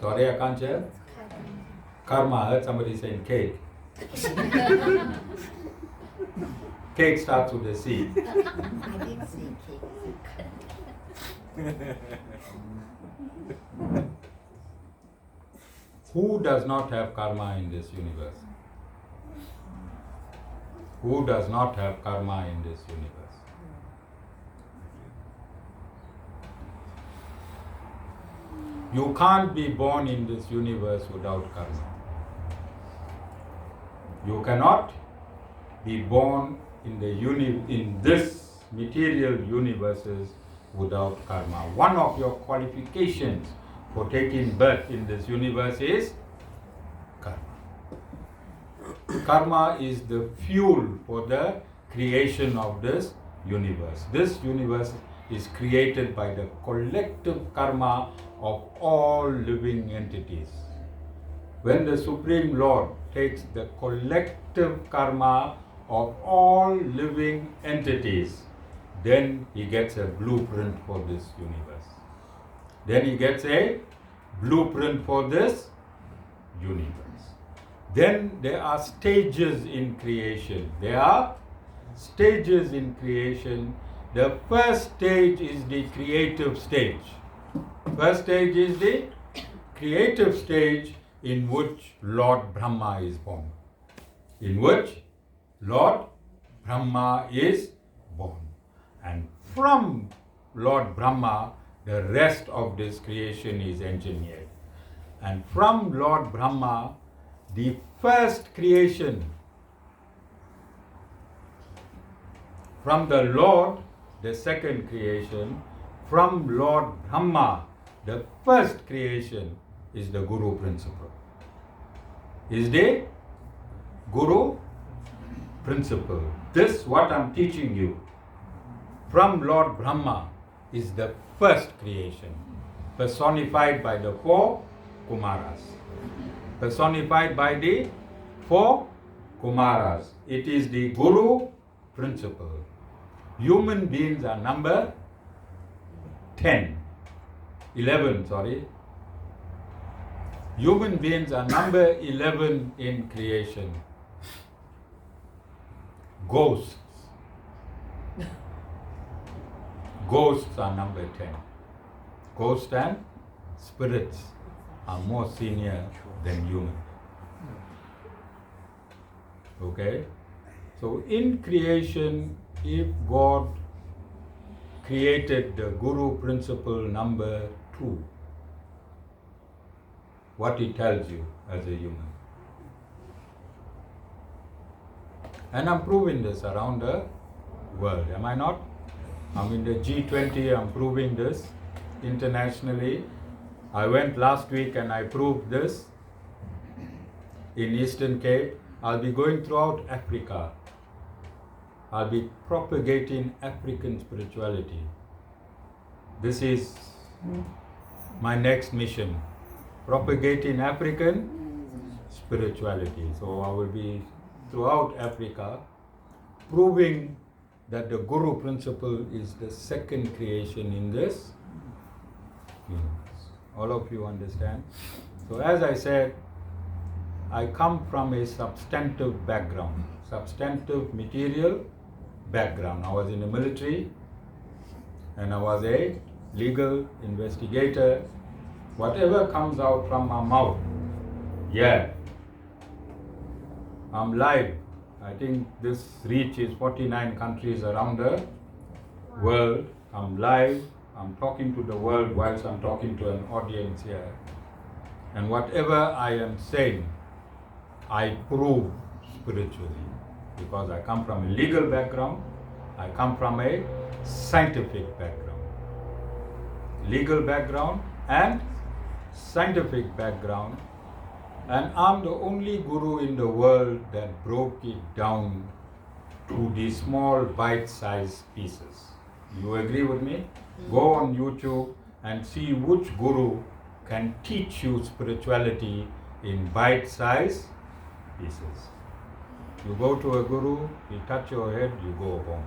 Sorry, I can't share. Karma. I heard somebody saying cake. Cake starts with a C. I didn't say cake. Who does not have karma in this universe? Who does not have karma in this universe? You can't be born in this universe without karma. You cannot be born in this material universes without karma. One of your qualifications for taking birth in this universe is karma. Karma is the fuel for the creation of this universe. This universe is created by the collective karma of all living entities. When the Supreme Lord takes the collective karma of all living entities, then he gets a blueprint for this universe. Then he gets a blueprint for this universe. Then there are stages in creation. There are stages in creation. The first stage is the creative stage. First stage is the creative stage in which Lord Brahma is born. In which Lord Brahma is born. And from Lord Brahma, the rest of this creation is engineered. And from Lord Brahma, the first creation, from the Lord, the second creation, from Lord Brahma, the first creation is the Guru principle. Is the Guru principle. This, what I'm teaching you, from Lord Brahma, is the first creation, personified by the 4 Kumaras. Personified by the 4 Kumaras. It is the Guru principle. Human beings are number 11. Human beings are number 11 in creation. Ghosts are number 10. Ghosts and spirits are more senior than human. Okay? So in creation, if God created the Guru principle number 2, what it tells you as a human. And I'm proving this around the world, am I not? I'm in the G20, I'm proving this internationally. I went last week and I proved this in Eastern Cape. I'll be going throughout Africa. I'll be propagating African spirituality. This is my next mission, propagating African spirituality. So I will be throughout Africa proving that the Guru principle is the second creation in this universe. All of you understand? So as I said, I come from a substantive background, substantive material background. I was in the military and I was a legal investigator. Whatever comes out from my mouth, I'm live. I think this reach is 49 countries around the world. I'm live. I'm talking to the world whilst I'm talking to an audience here. And whatever I am saying, I prove spiritually. Because I come from a legal background, I come from a scientific background. Legal background and scientific background. And I'm the only guru in the world that broke it down to the small bite-sized pieces. You agree with me? Go on YouTube and see which guru can teach you spirituality in bite-sized pieces. You go to a guru, he touch your head, you go home.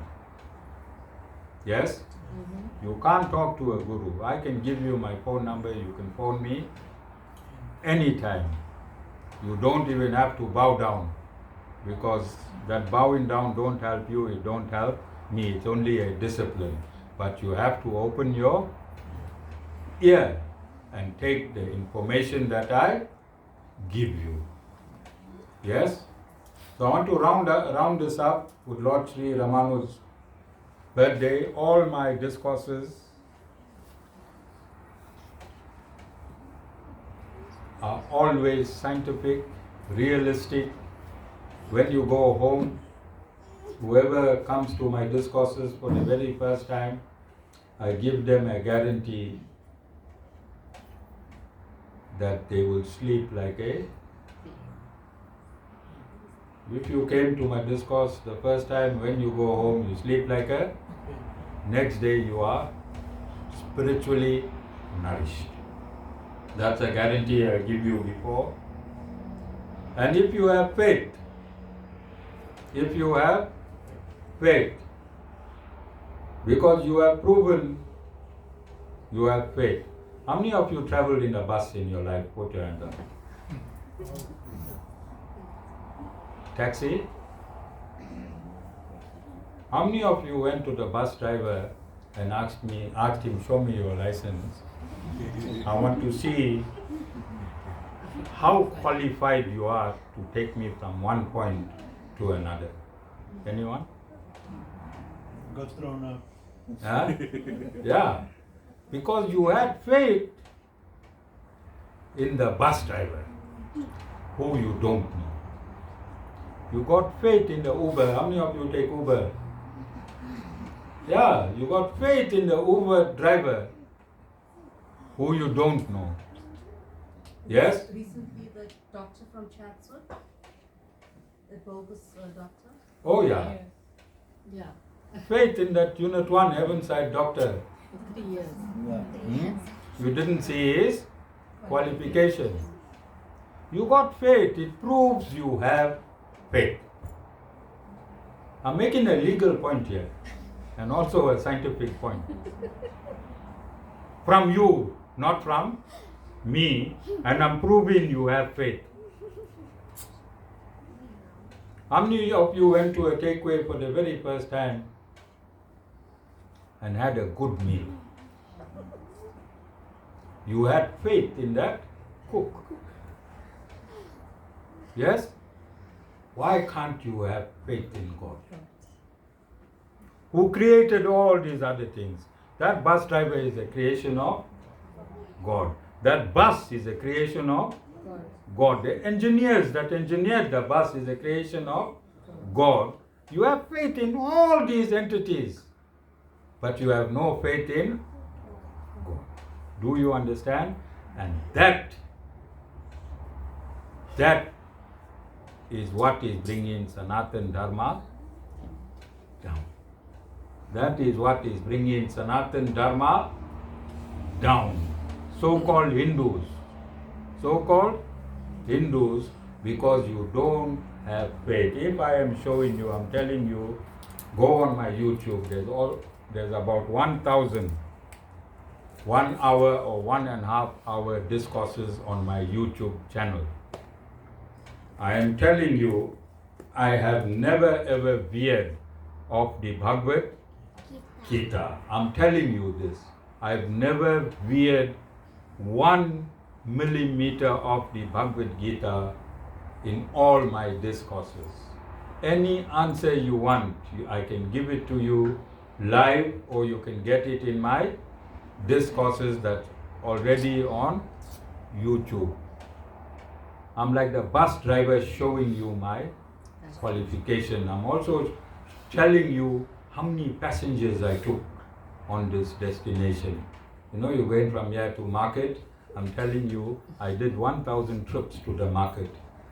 Yes? Mm-hmm. You can't talk to a guru. I can give you my phone number, you can phone me anytime. You don't even have to bow down, because that bowing down don't help you, it don't help me. It's only a discipline. But you have to open your ear and take the information that I give you. Yes? So I want to round this up with Lord Sri Ramanuj's birthday. All my discourses are always scientific, realistic. When you go home, whoever comes to my discourses for the very first time, I give them a guarantee that they will sleep like a. If you came to my discourse the first time, when you go home, you sleep like a. Next day, you are spiritually nourished. That's a guarantee I give you before. And if you have faith, because you have proven you have faith. How many of you traveled in a bus in your life? Put your hand up. Taxi? How many of you went to the bus driver and asked him, show me your license? I want to see how qualified you are to take me from one point to another. Anyone? Got thrown up. Huh? Yeah. Because you had faith in the bus driver who you don't know. You got faith in the Uber. How many of you take Uber? Yeah, you got faith in the Uber driver who you don't know. Yes? Recently, the doctor from Chatsworth, the bogus doctor. Oh yeah. Yeah, Faith in that Unit 1 Heavenside doctor. for 3 years. You didn't see his qualifications. You got faith. It proves you have faith. I'm making a legal point here and also a scientific point. From you, not from me, and I'm proving you have faith. How many of you went to a takeaway for the very first time and had a good meal? You had faith in that cook. Yes? Why can't you have faith in God? Who created all these other things? That bus driver is a creation of God. That bus is a creation of God. The engineers that engineered the bus is a creation of God. You have faith in all these entities, but you have no faith in God. Do you understand? And that is what is bringing Sanatan Dharma down. That is what is bringing Sanatan Dharma down. So-called Hindus, because you don't have faith. If I am showing you, I'm telling you, go on my YouTube. There's about 1,000 1 hour or 1.5 hour discourses on my YouTube channel. I am telling you, I have never ever veered off the Bhagavad Gita. I'm telling you this. I've never veered 1 millimeter of the Bhagavad Gita in all my discourses. Any answer you want, I can give it to you live, or you can get it in my discourses that's already on YouTube. I'm like the bus driver showing you my qualification. I'm also telling you how many passengers I took on this destination. You know, you're going from here to market. I'm telling you, I did 1,000 trips to the market.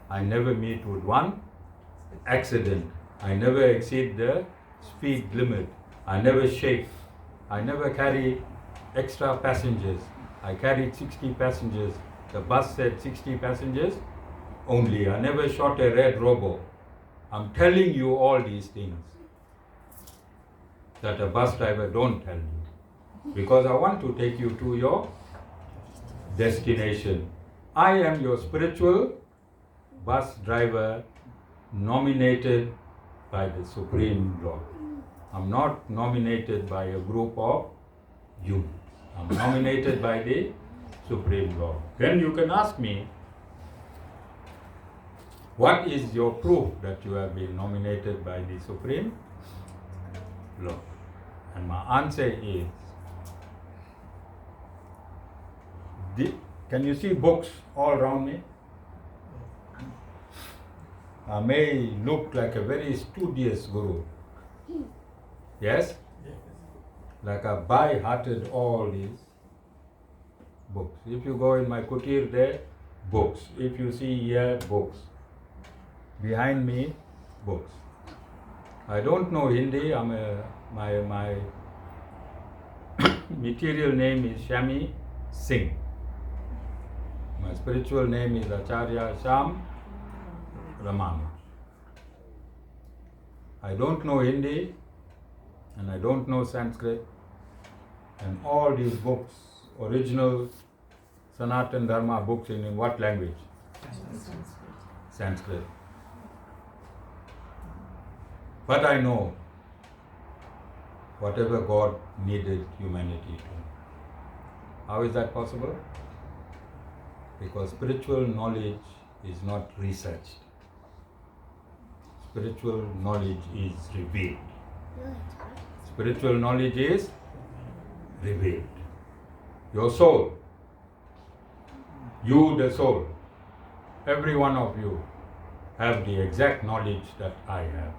I never meet with one accident. I never exceed the speed limit. I never shake. I never carry extra passengers. I carried 60 passengers. The bus said 60 passengers only. I never shot a red robo. I'm telling you all these things that a bus driver don't tell you, because I want to take you to your destination. I am your spiritual bus driver, nominated by the Supreme Lord. I'm not nominated by a group of you. I'm nominated by the Supreme Lord. Then you can ask me, What is your proof that you have been nominated by the Supreme Lord? And my answer is, can you see books all around me? I may look like a very studious guru. Yes? Like I by-hearted all these books. If you go in my kutir there, books. If you see here, books. Behind me, books. I don't know Hindi. My material name is Shami Singh. My spiritual name is Acharya Sham Ramanuj. I don't know Hindi and I don't know Sanskrit, and all these books, original Sanatan Dharma books, in what language? Sanskrit. But I know whatever God needed humanity to. How is that possible? Because spiritual knowledge is not researched. Spiritual knowledge is revealed. Spiritual knowledge is revealed. Your soul, you the soul, every one of you have the exact knowledge that I have.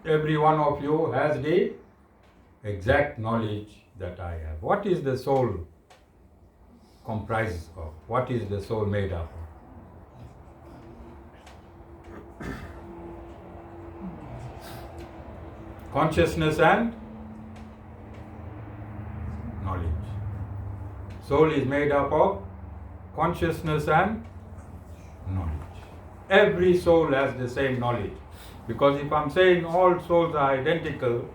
Every one of you has the exact knowledge that I have. What is the soul comprised of? What is the soul made up of? Consciousness and knowledge. Soul is made up of consciousness and knowledge. Every soul has the same knowledge. Because if I'm saying all souls are identical,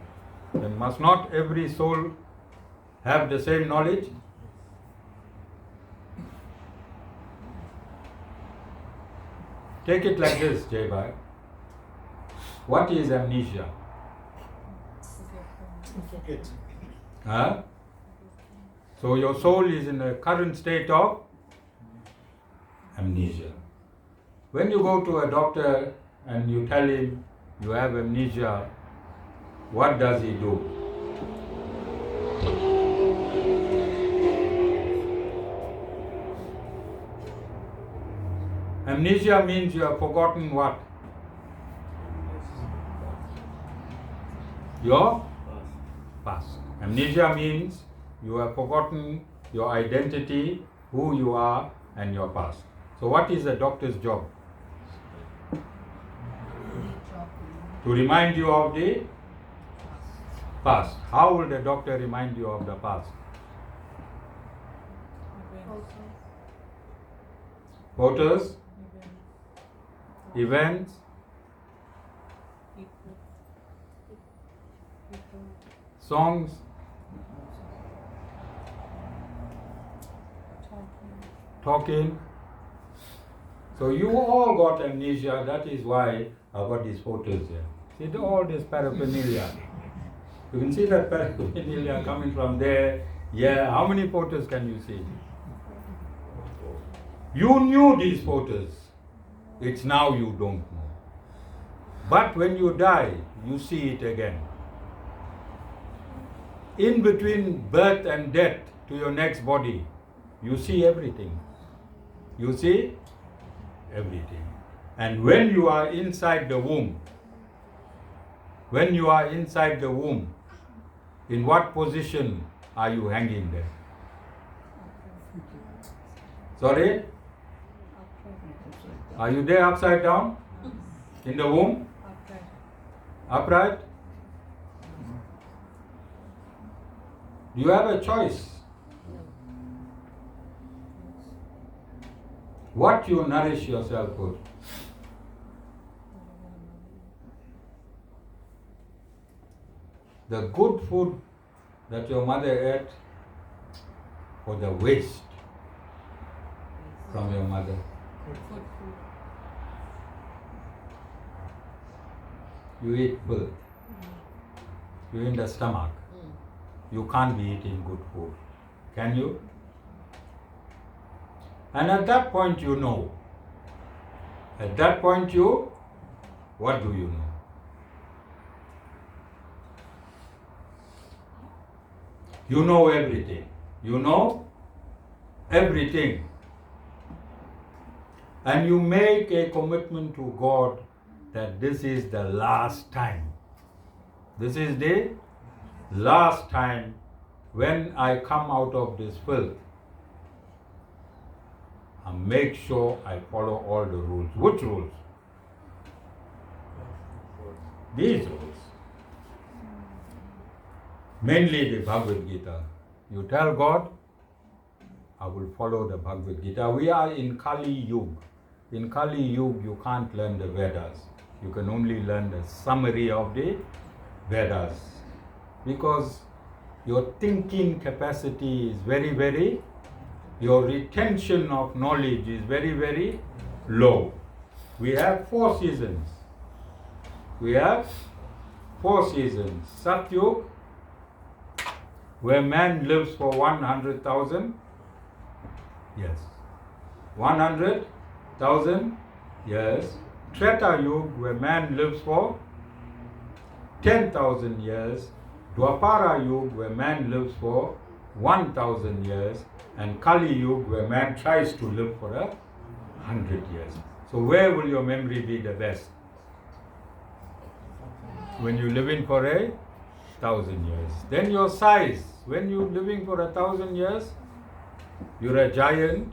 then must not every soul have the same knowledge? Take it like this, Jay Bhai. What is amnesia? Forget. Huh? So your soul is in the current state of amnesia. When you go to a doctor and you tell him you have amnesia, what does he do? Amnesia means you have forgotten what? Your past. Amnesia means you have forgotten your identity, who you are, and your past. So what is a doctor's job? To remind you of the past. How will the doctor remind you of the past? Photos, events, songs, talking. So you all got amnesia. That is why I got these photos here. See all this paraphernalia. You can see that paraphernalia coming from there. Yeah, how many photos can you see? You knew these photos. It's now you don't know. But when you die, you see it again. In between birth and death to your next body, you see everything. You see everything. And when you are inside the womb, in what position are you hanging there? Sorry? Are you there upside down? In the womb? Upright? Do you have a choice? What you nourish yourself with. The good food that your mother ate, or the waste from your mother. You eat birth. You're in the stomach. You can't be eating good food. Can you? And at that point you know At that point what do you know? You know everything. You know everything. And you make a commitment to God that this is the last time. This is the last time when I come out of this filth. And make sure I follow all the rules. Which rules? These rules. Mainly the Bhagavad Gita. You tell God, I will follow the Bhagavad Gita. We are in Kali Yuga. In Kali Yuga, you can't learn the Vedas. You can only learn the summary of the Vedas. Because your thinking capacity is very, very, your retention of knowledge is very, very low. We have 4 seasons. We have 4 seasons. Satyug, where man lives for 100,000 years. 100,000 years. Treta Yuga, where man lives for 10,000 years. Dwapara Yuga, where man lives for 1,000 years. And Kali Yuga, where man tries to live for 100 years. So where will your memory be the best? When you're living for 1,000 years. Then your size, when you're living for 1,000 years, you're a giant.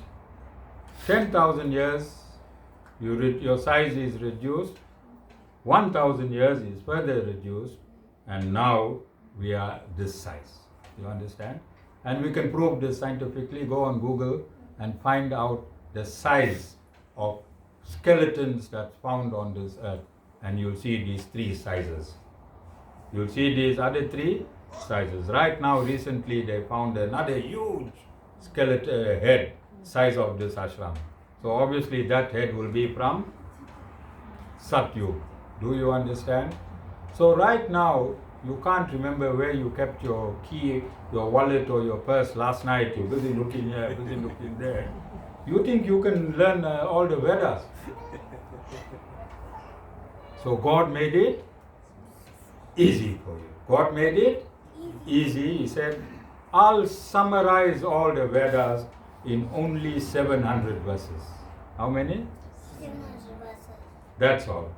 10,000 years, your size is reduced. 1,000 years is further reduced. And now we are this size. You understand? And we can prove this scientifically. Go on Google and find out the size of skeletons that's found on this earth. And you'll see these 3 sizes. You'll see these other 3 sizes. Right now, recently, they found another huge skeleton head size of this ashram. So obviously that head will be from Satyug. Do you understand? So right now, you can't remember where you kept your key, your wallet or your purse last night. You're busy looking here, busy looking there. You think you can learn all the Vedas? So God made it easy for you. God made it easy. He said, I'll summarize all the Vedas in only 700 verses. How many? 700 verses. That's all.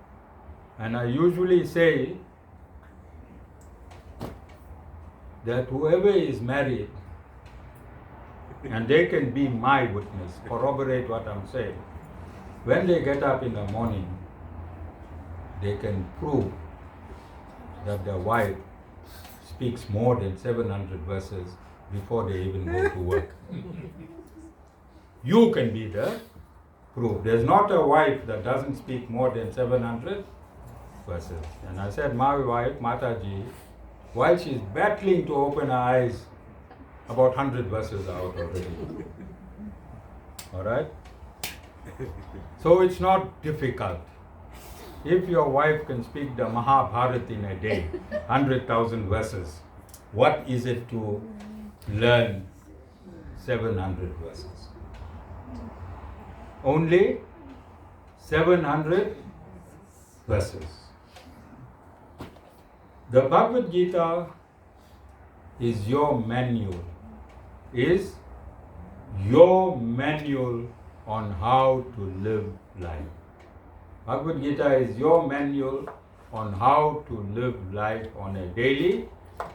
And I usually say that whoever is married, and they can be my witness, corroborate what I'm saying, when they get up in the morning, they can prove that their wife speaks more than 700 verses before they even go to work. You can be the proof. There's not a wife that doesn't speak more than 700 verses. And I said, my wife, Mataji, while she's battling to open her eyes, about 100 verses are out already. Alright? So it's not difficult. If your wife can speak the Mahabharata in a day, 100,000 verses, what is it to learn 700 verses? Only 700 verses. The Bhagavad Gita is your manual, on how to live life. Bhagavad Gita is your manual on how to live life on a daily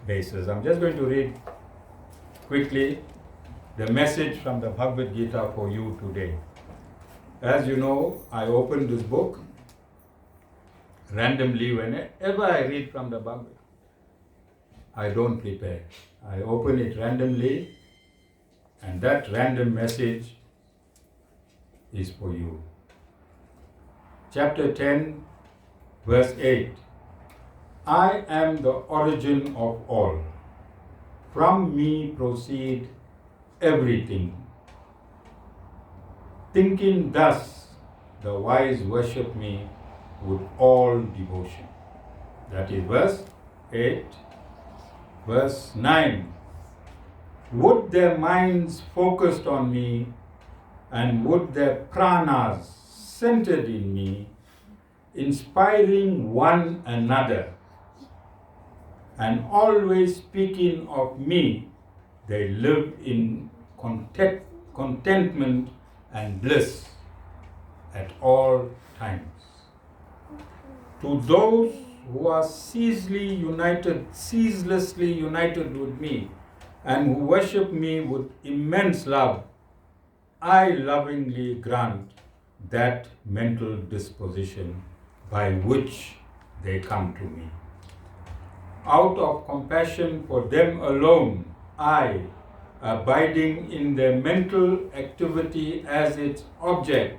basis. I'm just going to read quickly the message from the Bhagavad Gita for you today. As you know, I open this book randomly whenever I read from the Bhagavad. I don't prepare. I open it randomly, and that random message is for you. Chapter 10, verse 8. I am the origin of all. From me proceed everything. Thinking thus, the wise worship me with all devotion. That is verse 8. Verse 9. Would their minds focused on me, and would their pranas centered in me, inspiring one another, and always speaking of me, they live in contentment and bliss at all times. To those who are ceaselessly united with me, and who worship me with immense love, I lovingly grant that mental disposition by which they come to me. Out of compassion for them alone, I, abiding in their mental activity as its object,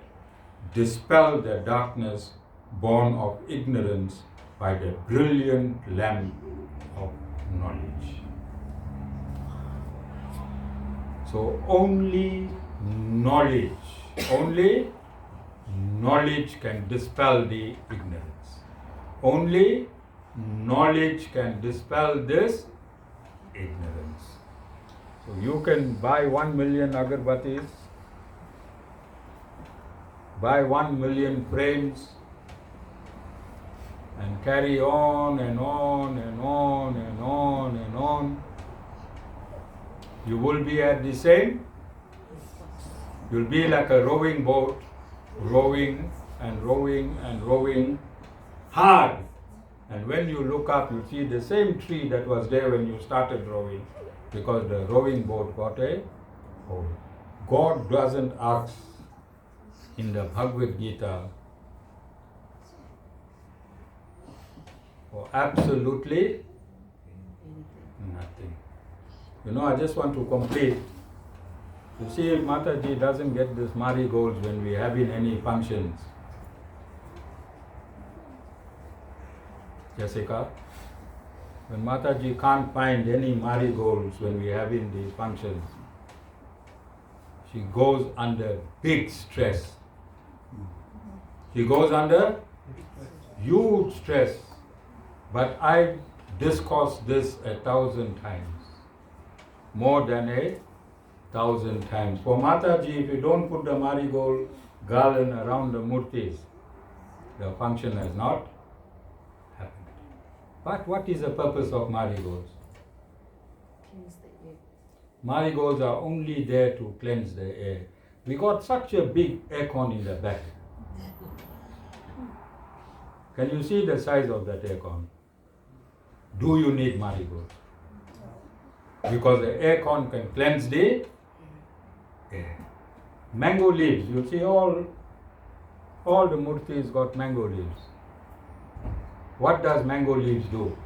dispel the darkness born of ignorance by the brilliant lamp of knowledge. So only knowledge can dispel the ignorance. Only knowledge can dispel this ignorance. So you can buy 1 million agarbattis, buy 1 million frames, and carry on and on and on and on and on. You will be at the same. You'll be like a rowing boat, rowing and rowing and rowing hard. And when you look up, you see the same tree that was there when you started rowing, because the rowing boat got a hole. God doesn't ask in the Bhagavad Gita for absolutely nothing. You know, I just want to complete. You see, Mataji doesn't get this marigolds when we have in any functions. Jessica, when Mataji can't find any marigolds when we have in these functions, she goes under big stress. She goes under huge stress. But I discussed this 1,000 times, more than 1,000 times. For Mataji, if you don't put the marigold garland around the murtis, the function has not happened. But what is the purpose of marigolds? Cleanse the air. Marigolds are only there to cleanse the air. We got such a big aircon in the back. Can you see the size of that aircon? Do you need marigolds? Because the aircon can cleanse the air. Mango leaves, you see all the murtis got mango leaves. What does mango leaves do?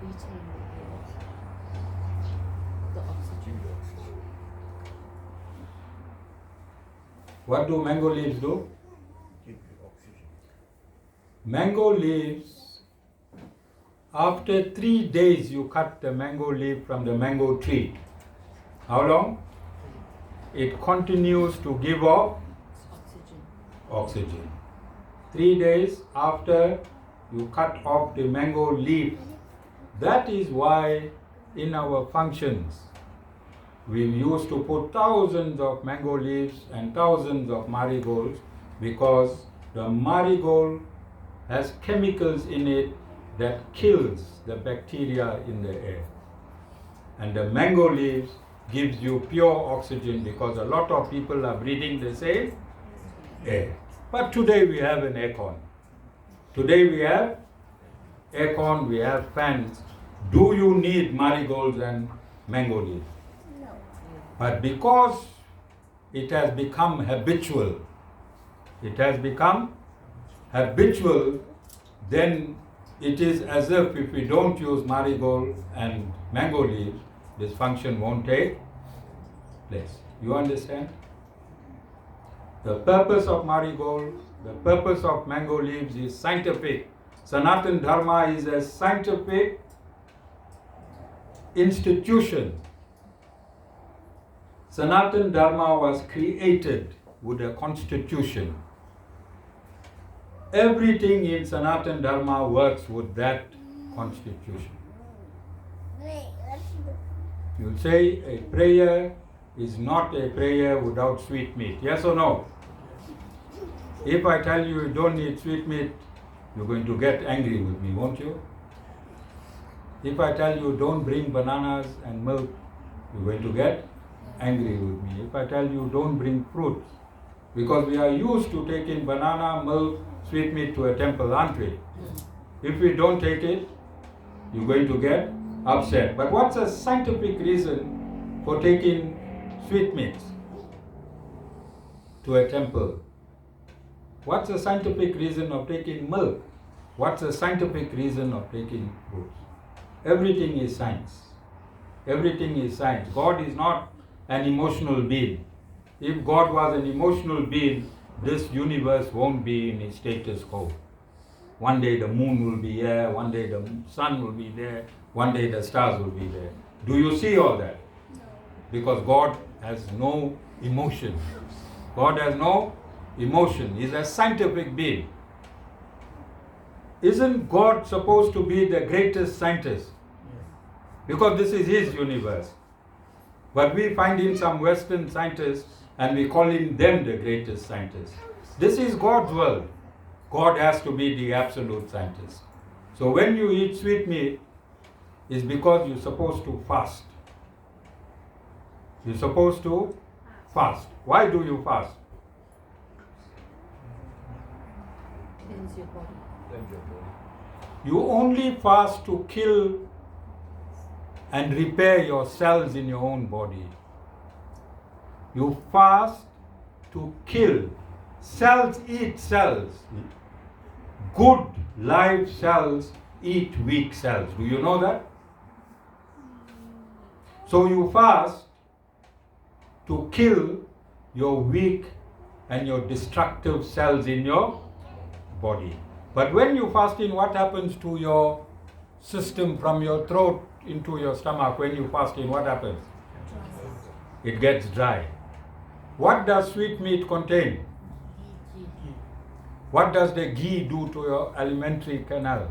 Retain the oxygen. What do mango leaves do? Keep the oxygen. Mango leaves, after 3 days you cut the mango leaf from the mango tree. How long? It continues to give off oxygen. 3 days after you cut off the mango leaf. That is why in our functions we used to put thousands of mango leaves and thousands of marigolds, because the marigold has chemicals in it that kills the bacteria in the air. And the mango leaves gives you pure oxygen, because a lot of people are breathing the same air. But today we have an aircon. Today we have aircon, we have fans. Do you need marigolds and mango leaves? No. But because it has become habitual, then it is as if we don't use marigold and mango leaves, this function won't take place. You understand? The purpose of marigold, the purpose of mango leaves is scientific. Sanatana Dharma is a scientific institution. Sanatana Dharma was created with a constitution. Everything in Sanatana Dharma works with that constitution. You say a prayer is not a prayer without sweet meat. Yes or no? If I tell you you don't eat sweet meat, you're going to get angry with me, won't you? If I tell you don't bring bananas and milk, you're going to get angry with me. If I tell you don't bring fruits, because we are used to taking banana, milk, sweet meat to a temple, aren't we? If we don't take it, you're going to get upset. But what's a scientific reason for taking sweet meats to a temple? What's the scientific reason of taking milk? What's the scientific reason of taking fruits? Everything is science. Everything is science. God is not an emotional being. If God was an emotional being, this universe won't be in its status quo. One day the moon will be here, one day the sun will be there, one day the stars will be there. Do you see all that? Because God has no emotion. God has no emotion. He's a scientific being. Isn't God supposed to be the greatest scientist? Because this is His universe. But we find in some Western scientists and we call in them the greatest scientists. This is God's world. God has to be the absolute scientist. So when you eat sweet meat, it's because you're supposed to fast. You're supposed to fast. Why do you fast? Cleanse your body. Cleanse your body. You only fast to kill and repair your cells in your own body. You fast to kill. Cells eat cells. Good live cells eat weak cells. Do you know that? So you fast to kill your weak and your destructive cells in your body. But when you fast in, what happens to your system from your throat into your stomach? When you fast in, what happens? It gets dry. What does sweet meat contain? What does the ghee do to your alimentary canal?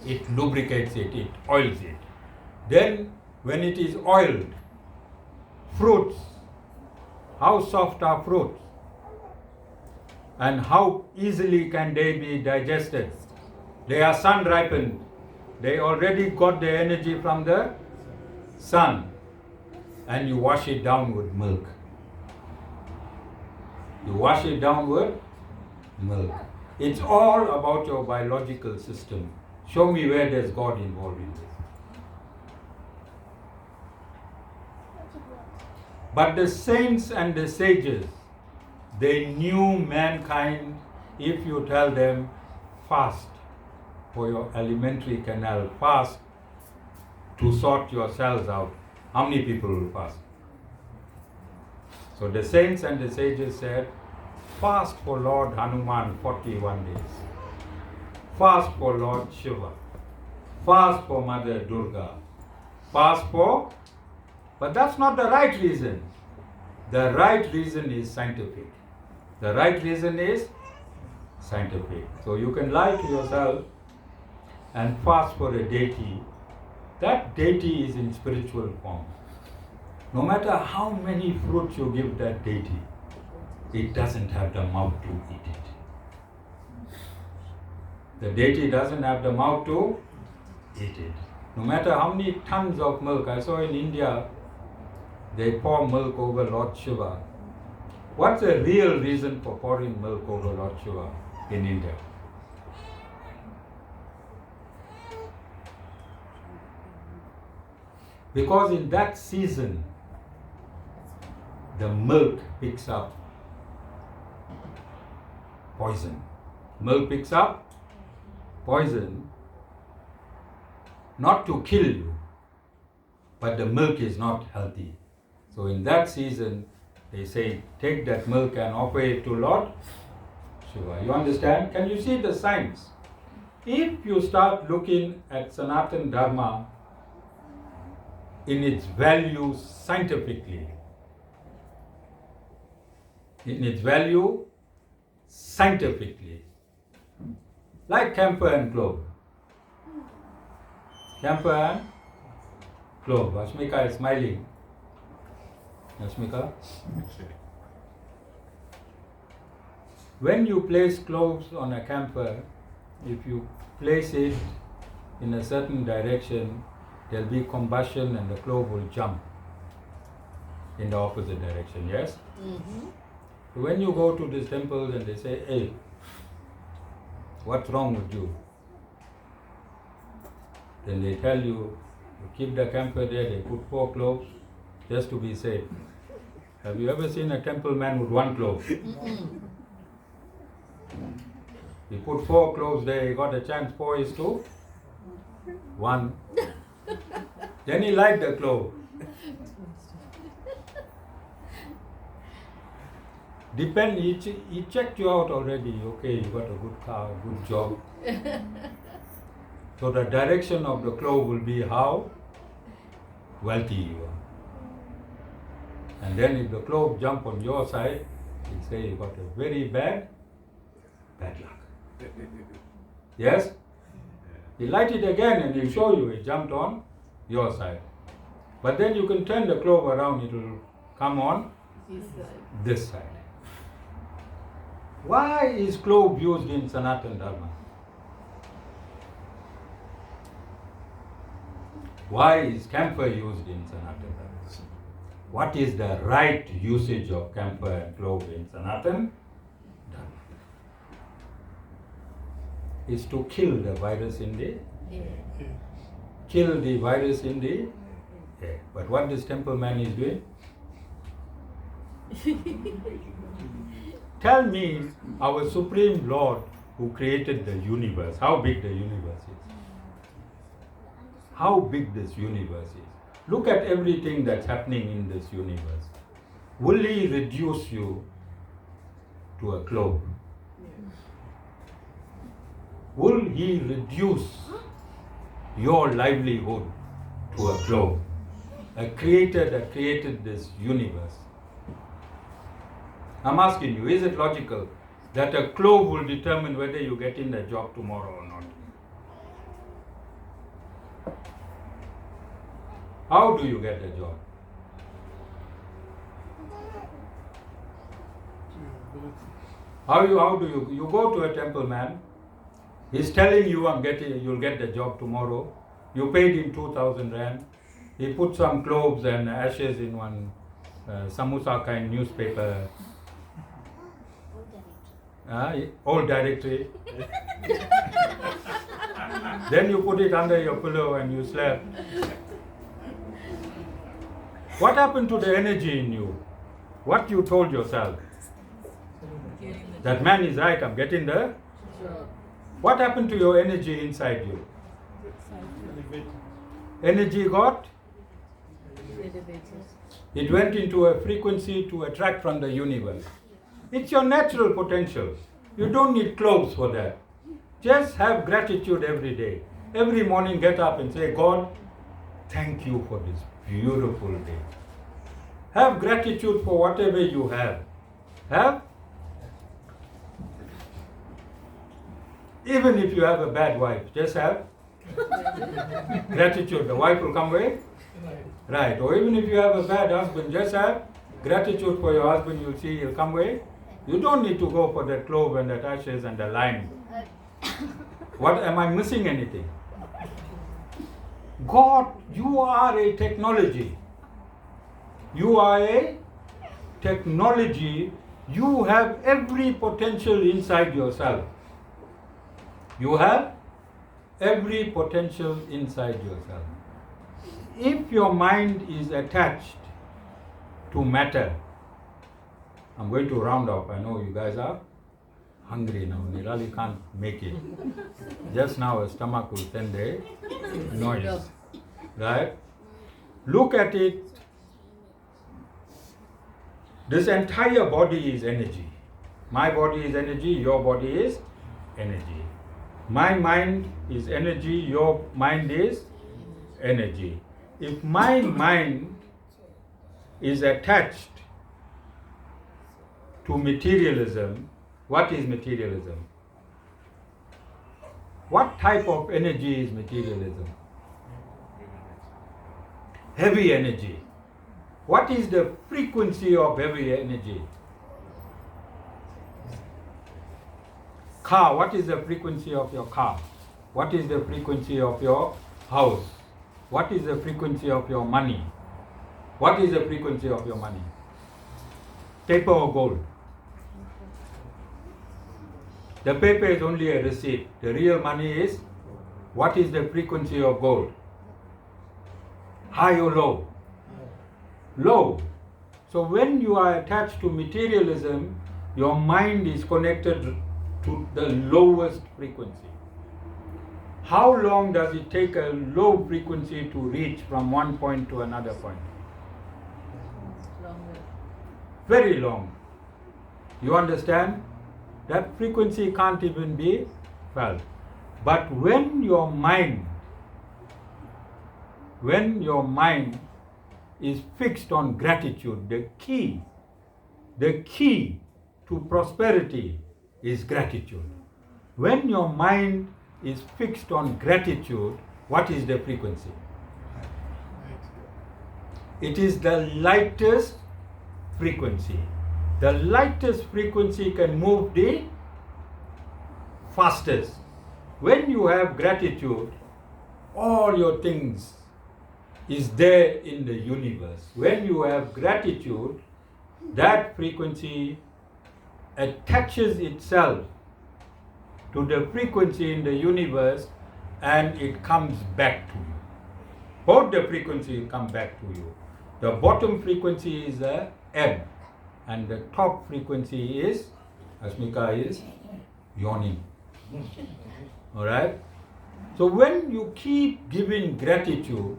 It lubricates it, it oils it. Then when it is oiled, fruits, how soft are fruits? And how easily can they be digested? They are sun ripened. They already got the energy from the sun. And you wash it down with milk. You wash it down with milk. It's all about your biological system. Show me where there's God involved in this. But the saints and the sages, they knew mankind. If you tell them, fast for your alimentary canal, fast to sort your cells out, how many people will fast? So the saints and the sages said, fast for Lord Hanuman 41 days. Fast for Lord Shiva. Fast for Mother Durga. Fast for... But that's not the right reason. The right reason is scientific. The right reason is scientific. So you can lie to yourself and fast for a deity. That deity is in spiritual form. No matter how many fruits you give that deity, it doesn't have the mouth to eat it. The deity doesn't have the mouth to eat it. No matter how many tons of milk. I saw in India, they pour milk over Lord Shiva. What's the real reason for pouring milk over Lord Shiva in India? Because in that season, the milk picks up poison. Milk picks up poison, not to kill you, but the milk is not healthy. So in that season, they say, take that milk and offer it to Lord Shiva. You understand? Can you see the science? If you start looking at Sanatana Dharma in its value scientifically, like camphor and clove. Camphor and clove. Ashmika is smiling. Ashmika? When you place cloves on a camphor, if you place it in a certain direction, there'll be combustion and the clove will jump in the opposite direction, yes? So when you go to these temples and they say, hey, what's wrong with you? Then they tell you, you keep the camphor there, they put 4 cloves just to be safe. Have you ever seen a temple man with 1 clove? He put 4 cloves there, he got a chance 4:1. Then he light the clove. He checked you out already. Okay, you got a good car, good job. So the direction of the clove will be how wealthy you are. And then if the clove jump on your side, he'll say you got a very bad luck. Yes? He light it again and he'll show you it jumped on your side. But then you can turn the clove around, it will come on this side. Why is clove used in Sanatana Dharma? Why is camphor used in Sanatana Dharma? What is the right usage of camphor and clove in Sanatana Dharma? Is to kill the virus in the air. Kill the virus in the air. But what this temple man is doing? Tell me, our Supreme Lord who created the universe, how big the universe is. How big this universe is. Look at everything that's happening in this universe. Will he reduce you to a clove? Will he reduce your livelihood to a clove? A creator that created this universe. I'm asking you, is it logical that a clove will determine whether you get in the job tomorrow or not? How do you get the job? How do you go to a temple man, he's telling you you'll get the job tomorrow, you paid him 2,000 rand, he put some cloves and ashes in one samosa kind newspaper, old directory. Then you put it under your pillow and you slept. What happened to the energy in you? What you told yourself? That man is right, I'm getting the job. What happened to your energy inside you? Energy got? It went into a frequency to attract from the universe. It's your natural potential. You don't need clothes for that. Just have gratitude every day. Every morning get up and say, God, thank you for this beautiful day. Have gratitude for whatever you have. Have? Even if you have a bad wife, just have gratitude. The wife will come away. Right. Or even if you have a bad husband, just have gratitude for your husband. You'll see he'll come away. You don't need to go for that clove and that ashes and the lime. What, am I missing anything? God, you are a technology. You are a technology. You have every potential inside yourself. You have every potential inside yourself. If your mind is attached to matter, I'm going to round up. I know you guys are hungry now. Nirali can't make it. Just now a stomach will send a noise. Right? Look at it. This entire body is energy. My body is energy, your body is energy. My mind is energy, your mind is energy. If my mind is attached to materialism, what is materialism? What type of energy is materialism? Heavy energy. What is the frequency of heavy energy? Car, what is the frequency of your car? What is the frequency of your house? What is the frequency of your money? What is the frequency of your money? Paper or gold? The paper is only a receipt. The real money is, what is the frequency of gold? High or low? Low. So when you are attached to materialism, your mind is connected to the lowest frequency. How long does it take a low frequency to reach from one point to another point? Longer. Very long. You understand? That frequency can't even be felt. But when your mind is fixed on gratitude, the key to prosperity is gratitude. When your mind is fixed on gratitude, what is the frequency? It is the lightest frequency. The lightest frequency can move the fastest. When you have gratitude, all your things is there in the universe. When you have gratitude, that frequency attaches itself to the frequency in the universe and it comes back to you. Both the frequencies come back to you. The bottom frequency is a ebb and the top frequency is, Asmika, is yawning. Alright? So when you keep giving gratitude,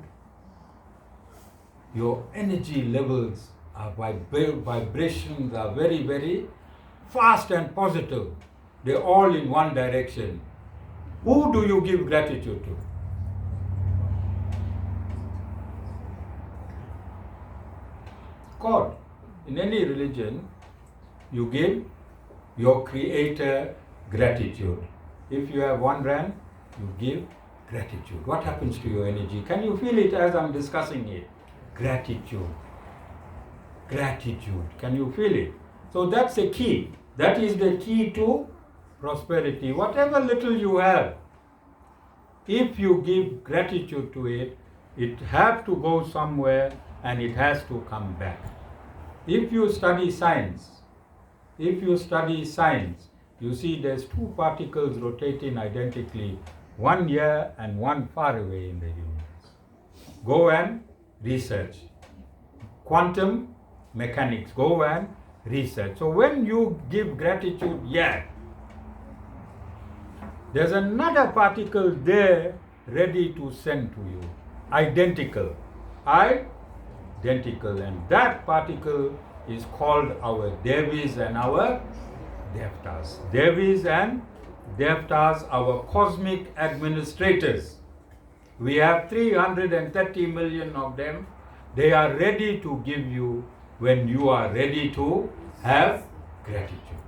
your energy levels are vibrations are very, very fast and positive. They're all in one direction. Who do you give gratitude to? God. In any religion, you give your creator gratitude. If you have 1 rand, you give gratitude. What happens to your energy? Can you feel it as I'm discussing it? Gratitude. Gratitude. Can you feel it? So that's the key. That is the key to prosperity. Whatever little you have, if you give gratitude to it, it has to go somewhere and it has to come back. If you study science, you see there's 2 particles rotating identically, one here and one far away in the universe. Go and research. Quantum mechanics, go and research. So when you give gratitude, there's another particle there ready to send to you. Identical. And that particle is called our Devis and our Devtas. Devis and Devtas, our cosmic administrators. We have 330 million of them. They are ready to give you when you are ready to have gratitude.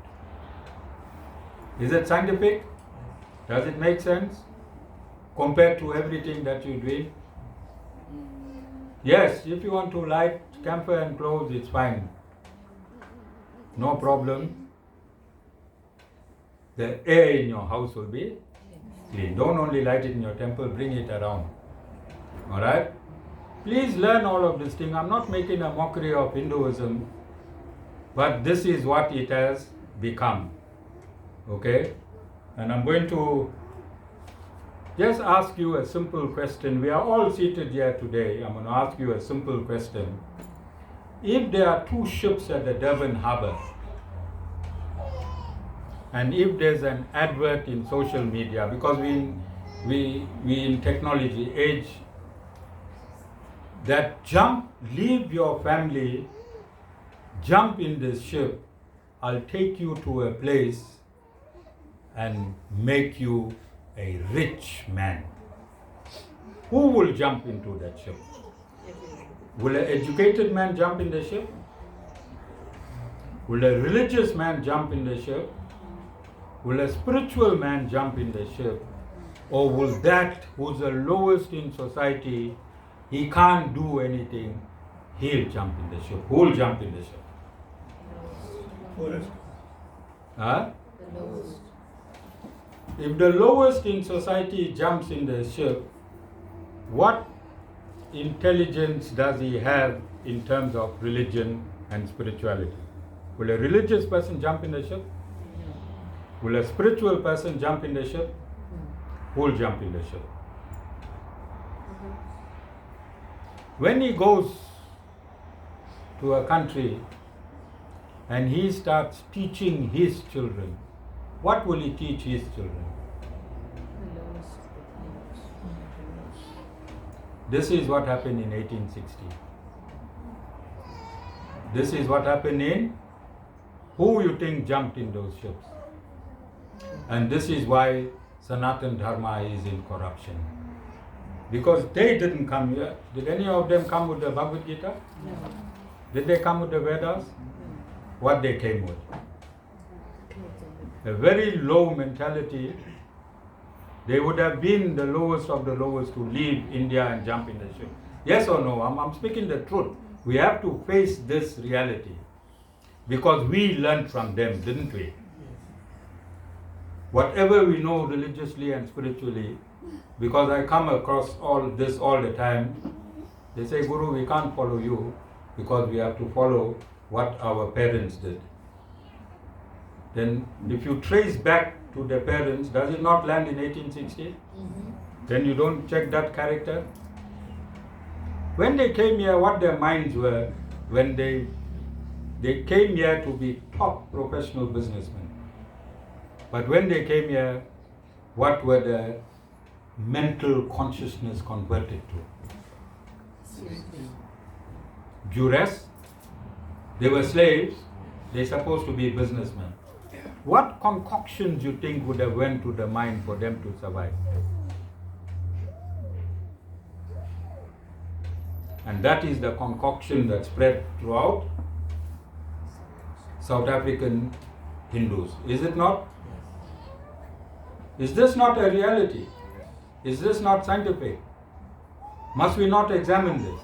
Is it scientific? Does it make sense? Compared to everything that you do? Yes, if you want to light camphor and clothes, it's fine. No problem. The air in your house will be clean. Don't only light it in your temple, bring it around. Alright? Please learn all of this thing. I'm not making a mockery of Hinduism, but this is what it has become. Okay? And I'm going to just ask you a simple question. We are all seated here today. I'm going to ask you a simple question. If there are 2 ships at the Durban harbor, and if there's an advert in social media, because we in technology age, that leave your family, jump in this ship, I'll take you to a place and make you a rich man. Who will jump into that ship? Will an educated man jump in the ship? Will a religious man jump in the ship? Will a spiritual man jump in the ship? Or will that who's the lowest in society, he can't do anything, he'll jump in the ship? Who will jump in the ship? Forest. Huh? The lowest. If the lowest in society jumps in the ship, what intelligence does he have in terms of religion and spirituality? Will a religious person jump in the ship? Will a spiritual person jump in the ship? Who will jump in the ship? When he goes to a country and he starts teaching his children, what will he teach his children? This is what happened in 1860. This is what happened in, who you think jumped in those ships? And this is why Sanatan Dharma is in corruption. Because they didn't come here. Did any of them come with the Bhagavad Gita? No. Did they come with the Vedas? What they came with? A very low mentality. They would have been the lowest of the lowest to leave India and jump in the ship. Yes or no? I'm speaking the truth. We have to face this reality. Because we learned from them, didn't we? Whatever we know religiously and spiritually, because I come across all this all the time, they say, Guru, we can't follow you because we have to follow what our parents did. Then if you trace back to the parents, does it not land in 1860? Then you don't check that character? When they came here, what their minds were, when they came here to be top professional businessmen. But when they came here, what were the mental consciousness converted to? Duress. They were slaves. They're supposed to be businessmen. What concoctions you think would have went to the mind for them to survive? And that is the concoction that spread throughout South African Hindus. Is it not? Is this not a reality? Is this not scientific? Must we not examine this?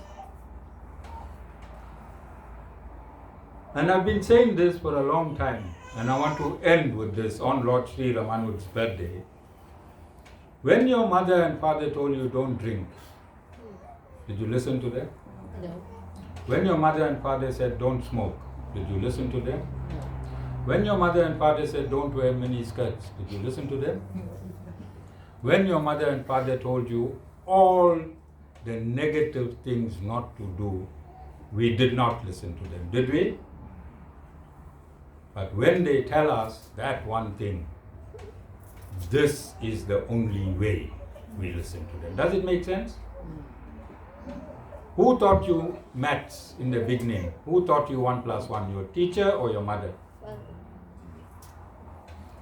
And I've been saying this for a long time, and I want to end with this on Lord Sri Ramanuj's birthday. When your mother and father told you don't drink, did you listen to them? No. When your mother and father said don't smoke, did you listen to them? No. When your mother and father said don't wear mini skirts, did you listen to them? When your mother and father told you all the negative things not to do, we did not listen to them, did we? But when they tell us that one thing, this is the only way, we listen to them. Does it make sense? Who taught you maths in the beginning? Who taught you 1 + 1? Your teacher or your mother?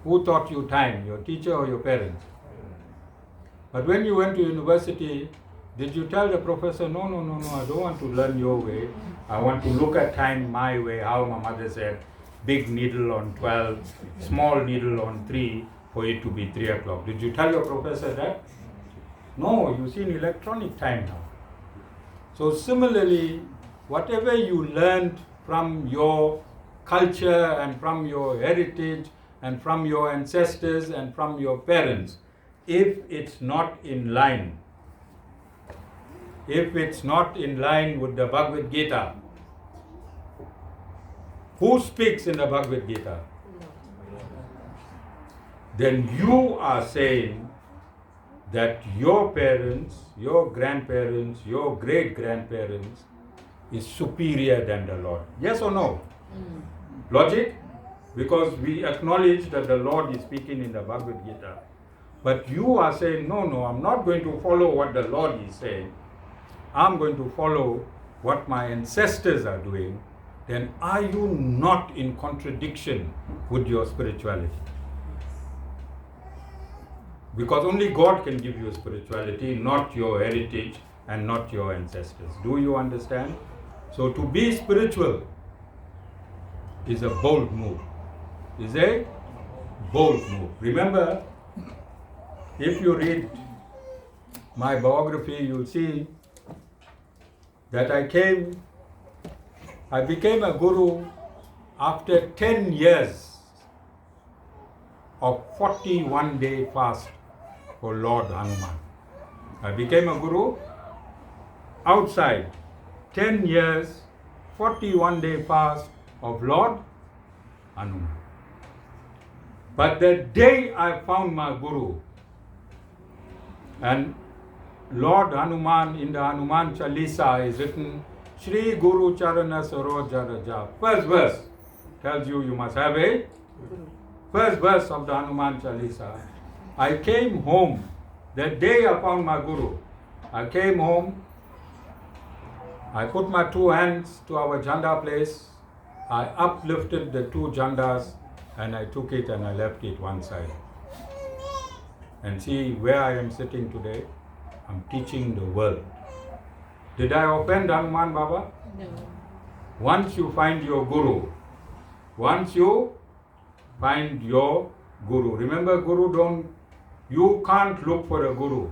Who taught you time? Your teacher or your parents? But when you went to university, did you tell the professor, no, I don't want to learn your way. I want to look at time my way, how my mother said, big needle on 12, small needle on 3, for it to be 3 o'clock. Did you tell your professor that? No, you see in electronic time now. So similarly, whatever you learned from your culture and from your heritage and from your ancestors and from your parents, if it's not in line with the Bhagavad Gita, who speaks in the Bhagavad Gita? Then you are saying that your parents, your grandparents, your great-grandparents is superior than the Lord. Yes or no? Logic? Because we acknowledge that the Lord is speaking in the Bhagavad Gita. But you are saying, no, I'm not going to follow what the Lord is saying. I'm going to follow what my ancestors are doing. Then are you not in contradiction with your spirituality? Because only God can give you spirituality, not your heritage and not your ancestors. Do you understand? So to be spiritual is a bold move. Is a bold move. Remember, if you read my biography, you'll see that I became a guru after 10 years of 41-day fast for Lord Hanuman. I became a guru outside 10 years, 41-day fast of Lord Hanuman. But the day I found my guru, and Lord Hanuman in the Hanuman Chalisa is written, Shri Guru Charana Saroja Raja. First verse tells you must have a first verse of the Hanuman Chalisa. I came home the day I found my guru. I came home, I put my two hands to our jhanda place, I uplifted the two jhandas and I took it and I left it one side. And see where I am sitting today, I'm teaching the world. Did I offend Hanuman Baba? No. Once you find your guru, remember you can't look for a guru.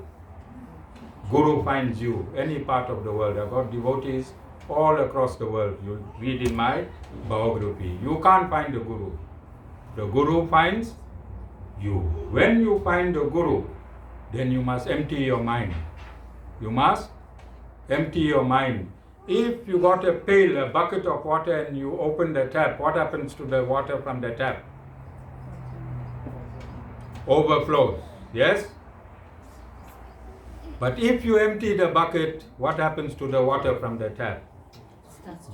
Guru finds you, any part of the world. I've got devotees all across the world. You read in my biography. You can't find the guru. The guru finds you. When you find the guru, then you must empty your mind. You must empty your mind. If you got a pail, a bucket of water and you open the tap, what happens to the water from the tap? Overflows. Yes? But if you empty the bucket, what happens to the water from the tap?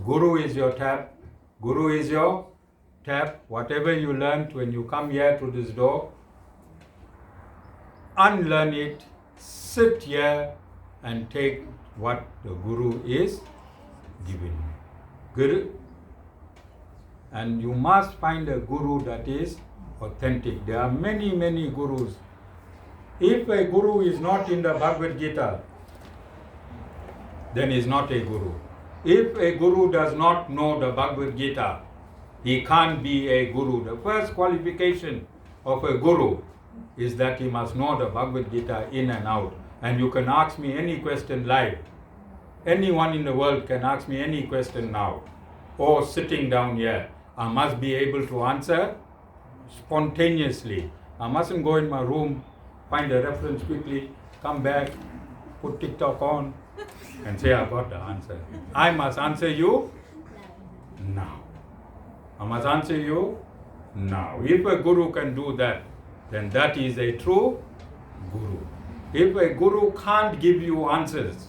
Guru is your tap. Guru is your tap. Whatever you learned when you come here to this door, unlearn it, sit here and take what the Guru is giving you. Guru. And you must find a Guru that is authentic. There are many, many Gurus. If a Guru is not in the Bhagavad Gita, then he is not a Guru. If a Guru does not know the Bhagavad Gita, he can't be a Guru. The first qualification of a Guru is that he must know the Bhagavad Gita in and out. And you can ask me any question live. Anyone in the world can ask me any question now. Or sitting down here. I must be able to answer spontaneously. I mustn't go in my room, find a reference quickly, come back, put TikTok on, and say I got the answer. I must answer you now. I must answer you now. If a Guru can do that, then that is a true Guru. If a Guru can't give you answers,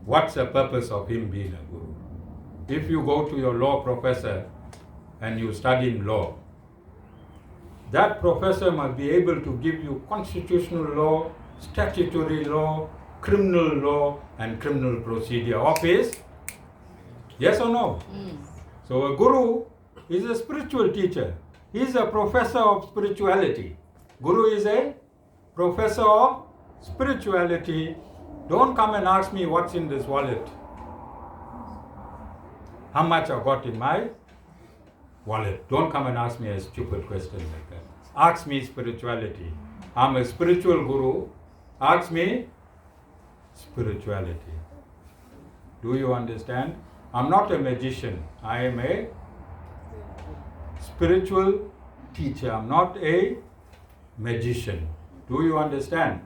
what's the purpose of him being a Guru? If you go to your law professor and you study law, that professor must be able to give you constitutional law, statutory law, criminal law, and criminal procedure of his. Yes or no? So a Guru is a spiritual teacher. He is a professor of spirituality. Guru is a professor of spirituality. Don't come and ask me what's in this wallet. How much I got in my wallet. Don't come and ask me a stupid question like that. Ask me spirituality. I'm a spiritual Guru. Ask me spirituality. Do you understand? I'm not a magician. I am a spiritual teacher. I'm not a magician. Do you understand?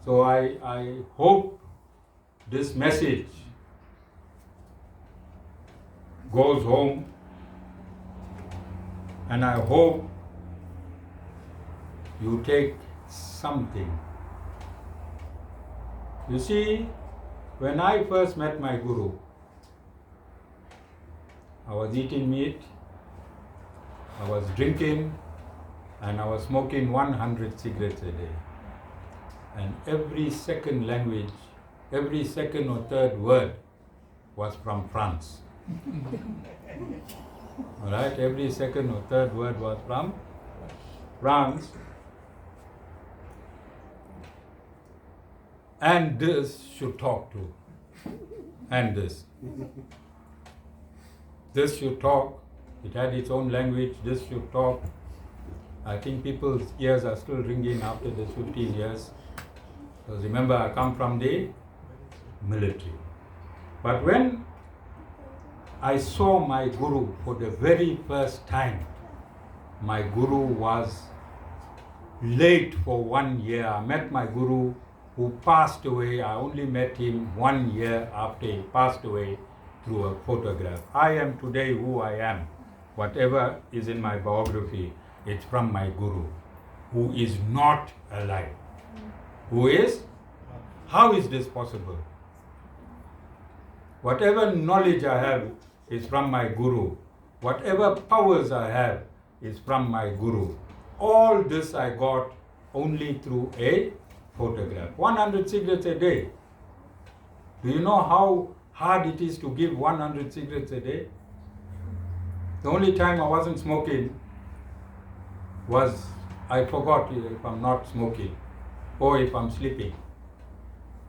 So I hope this message goes home, and I hope you take something. You see, when I first met my Guru, I was eating meat, I was drinking, and I was smoking 100 cigarettes a day. And every second language, every second or third word was from France. Alright, every second or third word was from France. And this should talk to. And this. This should talk. It had its own language. This should talk. I think people's ears are still ringing after this 15 years. Because remember, I come from the military. But when I saw my Guru for the very first time, my guru was late for 1 year. I met my guru who passed away. I only met him 1 year after he passed away through a photograph. I am today who I am. Whatever is in my biography, it's from my guru, who is not alive. Who is? How is this possible? Whatever knowledge I have is from my guru. Whatever powers I have is from my guru. All this I got only through a photograph. 100 cigarettes a day. Do you know how hard it is to give 100 cigarettes a day? The only time I wasn't smoking was, I forgot if I'm not smoking or if I'm sleeping.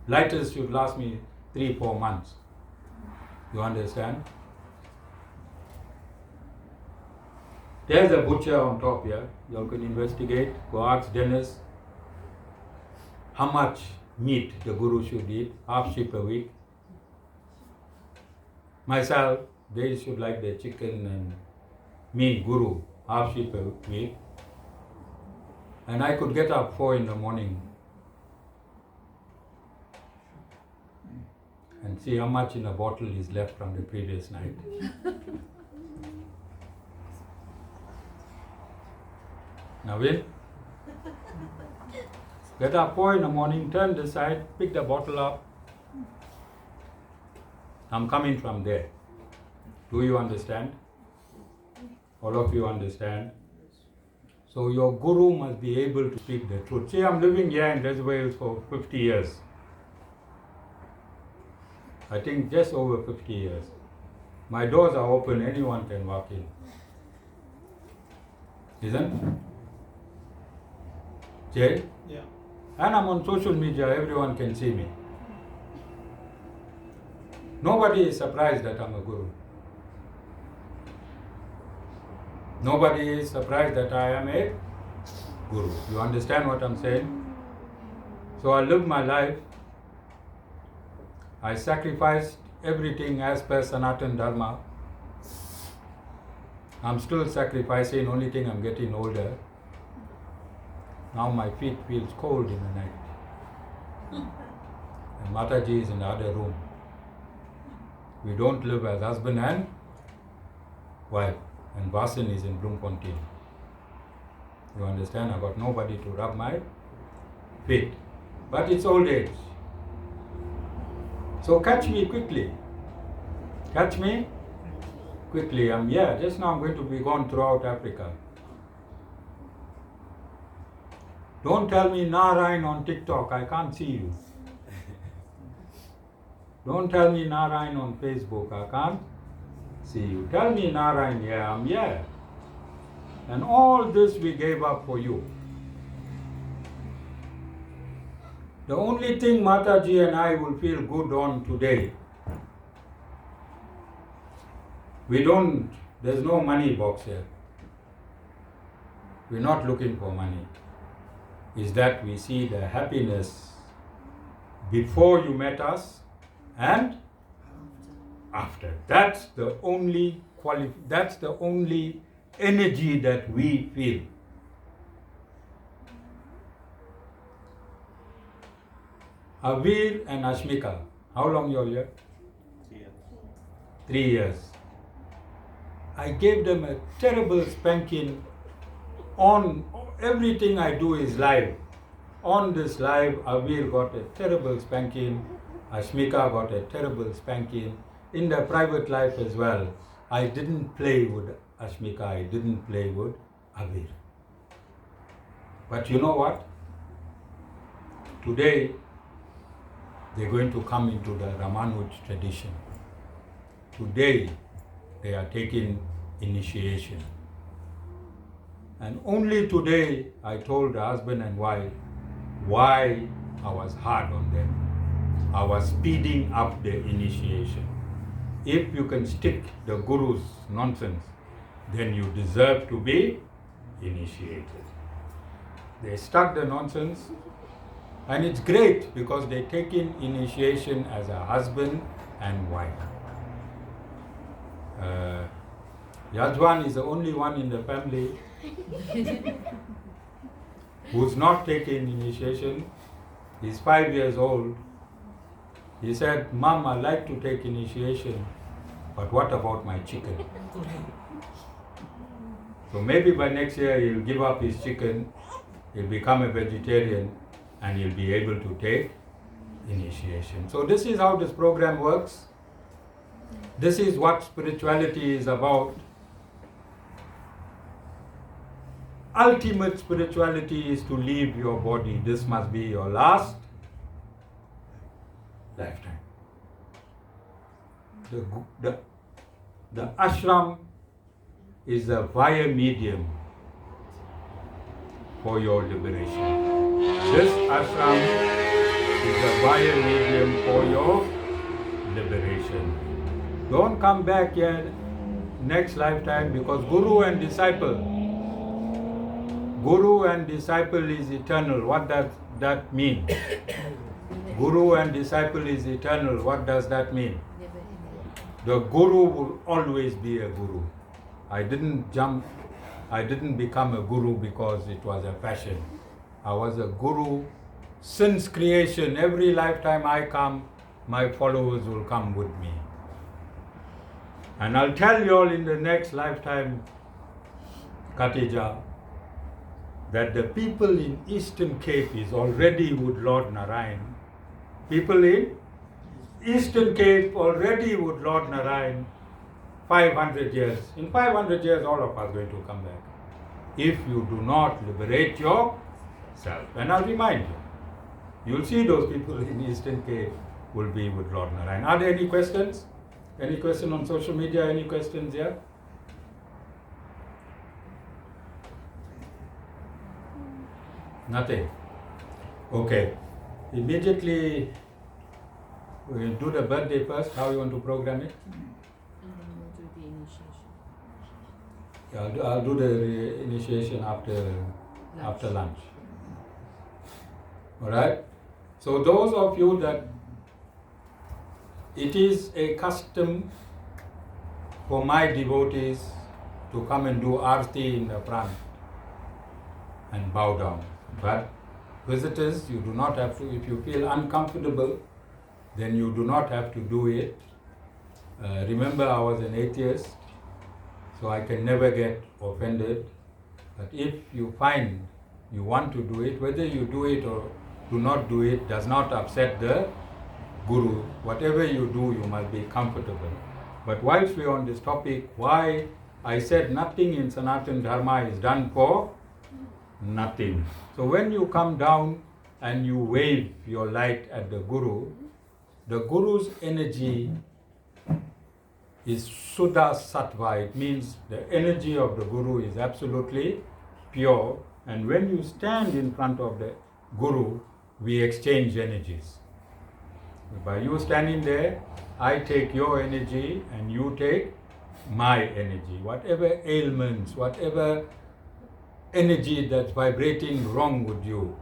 Lighters should last me 3-4 months. You understand? There's a butcher on top here. You can investigate. Go ask Dennis how much meat the guru should eat. Half sheep a week. Myself, they should like the chicken, and me, guru, half sheep a week. And I could get up 4 in the morning and see how much in a bottle is left from the previous night. Naveen? Get up 4 in the morning, turn this side, pick the bottle up. I'm coming from there. Do you understand? All of you understand? So your guru must be able to speak the truth. See, I'm living here in Wales for 50 years. I think just over 50 years. My doors are open, anyone can walk in. Isn't? Jay? Yeah. And I'm on social media, everyone can see me. Nobody is surprised that I'm a guru. Nobody is surprised that I am a guru. You understand what I'm saying? So I lived my life. I sacrificed everything as per Sanatan Dharma. I'm still sacrificing, only thing I'm getting older. Now my feet feels cold in the night. And Mataji is in the other room. We don't live as husband and wife. And Vasan is in Bloemfontein. You understand? I got nobody to rub my feet. But it's old age. So catch me quickly. Catch me quickly. I'm here. Just now I'm going to be gone throughout Africa. Don't tell me Narayan on TikTok. I can't see you. Don't tell me Narayan on Facebook. I can't see you. Tell me Narayan, yeah, I'm here. And all this we gave up for you. The only thing Mataji and I will feel good on today, there's no money box here. We're not looking for money. Is that we see the happiness before you met us and after. That's the only energy that we feel. Avir and Ashmika, how long you're here? 3 years. 3 years. I gave them a terrible spanking on everything I do is live. On this live, Avir got a terrible spanking, Ashmika got a terrible spanking. In the private life as well, I didn't play with Ashmika, I didn't play with Avir. But you know what? Today, they're going to come into the Ramanuj tradition. Today, they are taking initiation. And only today, I told the husband and wife why I was hard on them. I was speeding up the initiation. If you can stick the guru's nonsense, then you deserve to be initiated. They stuck the nonsense, and it's great because they take in initiation as a husband and wife. Yajwan is the only one in the family who's not taking initiation. He's 5 years old. He said, Mom, I like to take initiation, but what about my chicken? So maybe by next year he'll give up his chicken, he'll become a vegetarian, and he'll be able to take initiation. So this is how this program works. This is what spirituality is about. Ultimate spirituality is to leave your body. This must be your last lifetime. The ashram is a via medium for your liberation. This ashram is a via medium for your liberation. Don't come back here next lifetime, because Guru and disciple is eternal. What does that mean? Guru and disciple is eternal. What does that mean? The Guru will always be a Guru. I didn't become a Guru because it was a fashion. I was a Guru since creation. Every lifetime I come, my followers will come with me. And I'll tell you all in the next lifetime, Khatija, that the people in Eastern Cape is already with Lord Narayan. People in Eastern Cape already with Lord Narayan 500 years. In 500 years, all of us are going to come back. If you do not liberate yourself. And I'll remind you, you'll see those people in Eastern Cape will be with Lord Narayan. Are there any questions? Any question on social media? Any questions here? Nothing. Okay. Immediately, we'll do the birthday first. How you want to program it? And then we'll do the initiation. Yeah, I'll do the initiation after lunch. All right. So those of you that it is a custom for my devotees to come and do arti in the front and bow down. But visitors, you do not have to. If you feel uncomfortable, then you do not have to do it. Remember, I was an atheist, so I can never get offended. But if you find you want to do it, whether you do it or do not do it, does not upset the Guru. Whatever you do, you must be comfortable. But whilst we are on this topic, why I said nothing in Sanatana Dharma is done for nothing. So when you come down and you wave your light at the Guru's energy is Suddha Sattva. It means the energy of the Guru is absolutely pure. And when you stand in front of the Guru, we exchange energies. By you standing there, I take your energy and you take my energy. Whatever ailments, whatever energy that's vibrating wrong with you,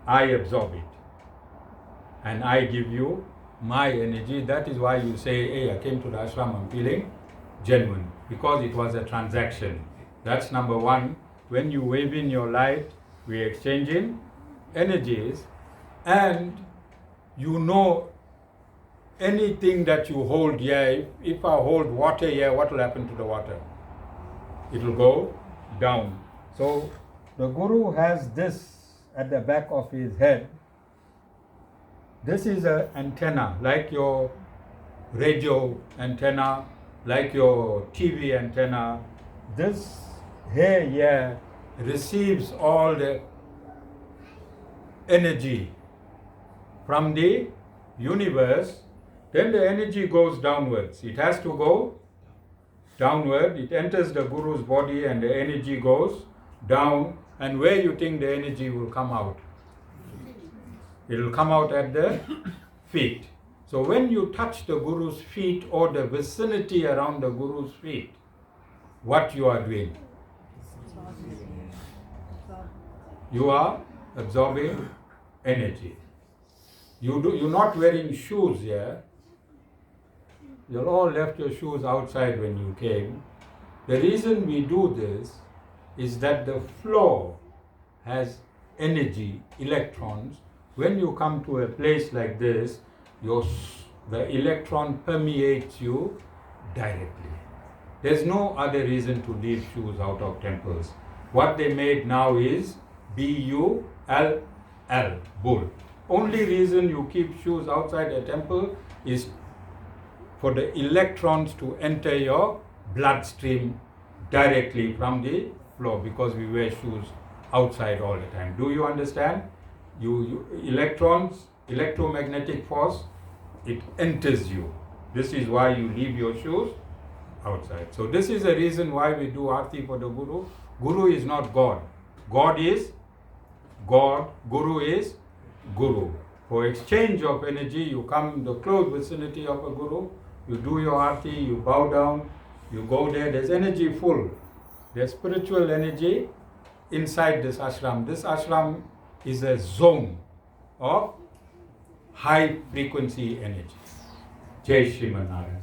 I absorb it. And I give you my energy. That is why you say, hey, I came to the ashram, I'm feeling genuine. Because it was a transaction. That's number one. When you wave in your light, we're exchanging energies. And you know anything that you hold here, if I hold water here, what will happen to the water? It will go down. So the Guru has this at the back of his head. This is an antenna, like your radio antenna, like your TV antenna. This hair here receives all the energy from the universe. Then the energy goes downwards. It has to go downward. It enters the Guru's body and the energy goes down. And where you think the energy will come out? It will come out at the feet. So when you touch the Guru's feet or the vicinity around the Guru's feet, what you are doing? You are absorbing energy. You're not wearing shoes here. You all left your shoes outside when you came. The reason we do this is that the floor has energy, electrons. When you come to a place like this, the electron permeates you directly. There's no other reason to leave shoes out of temples. What they made now is B-U-L-L, bull. Only reason you keep shoes outside a temple is for the electrons to enter your bloodstream directly from the floor, because we wear shoes outside all the time. Do you understand? Electrons, electromagnetic force, it enters you. This is why you leave your shoes outside. So this is the reason why we do Aarti for the Guru. Guru is not God. God is God. Guru is Guru. For exchange of energy, you come in the close vicinity of a Guru, you do your Aarti, you bow down, you go there, there's energy full. There's spiritual energy inside this ashram. This ashram is a zone of high frequency energy. Jai Shri Narayana.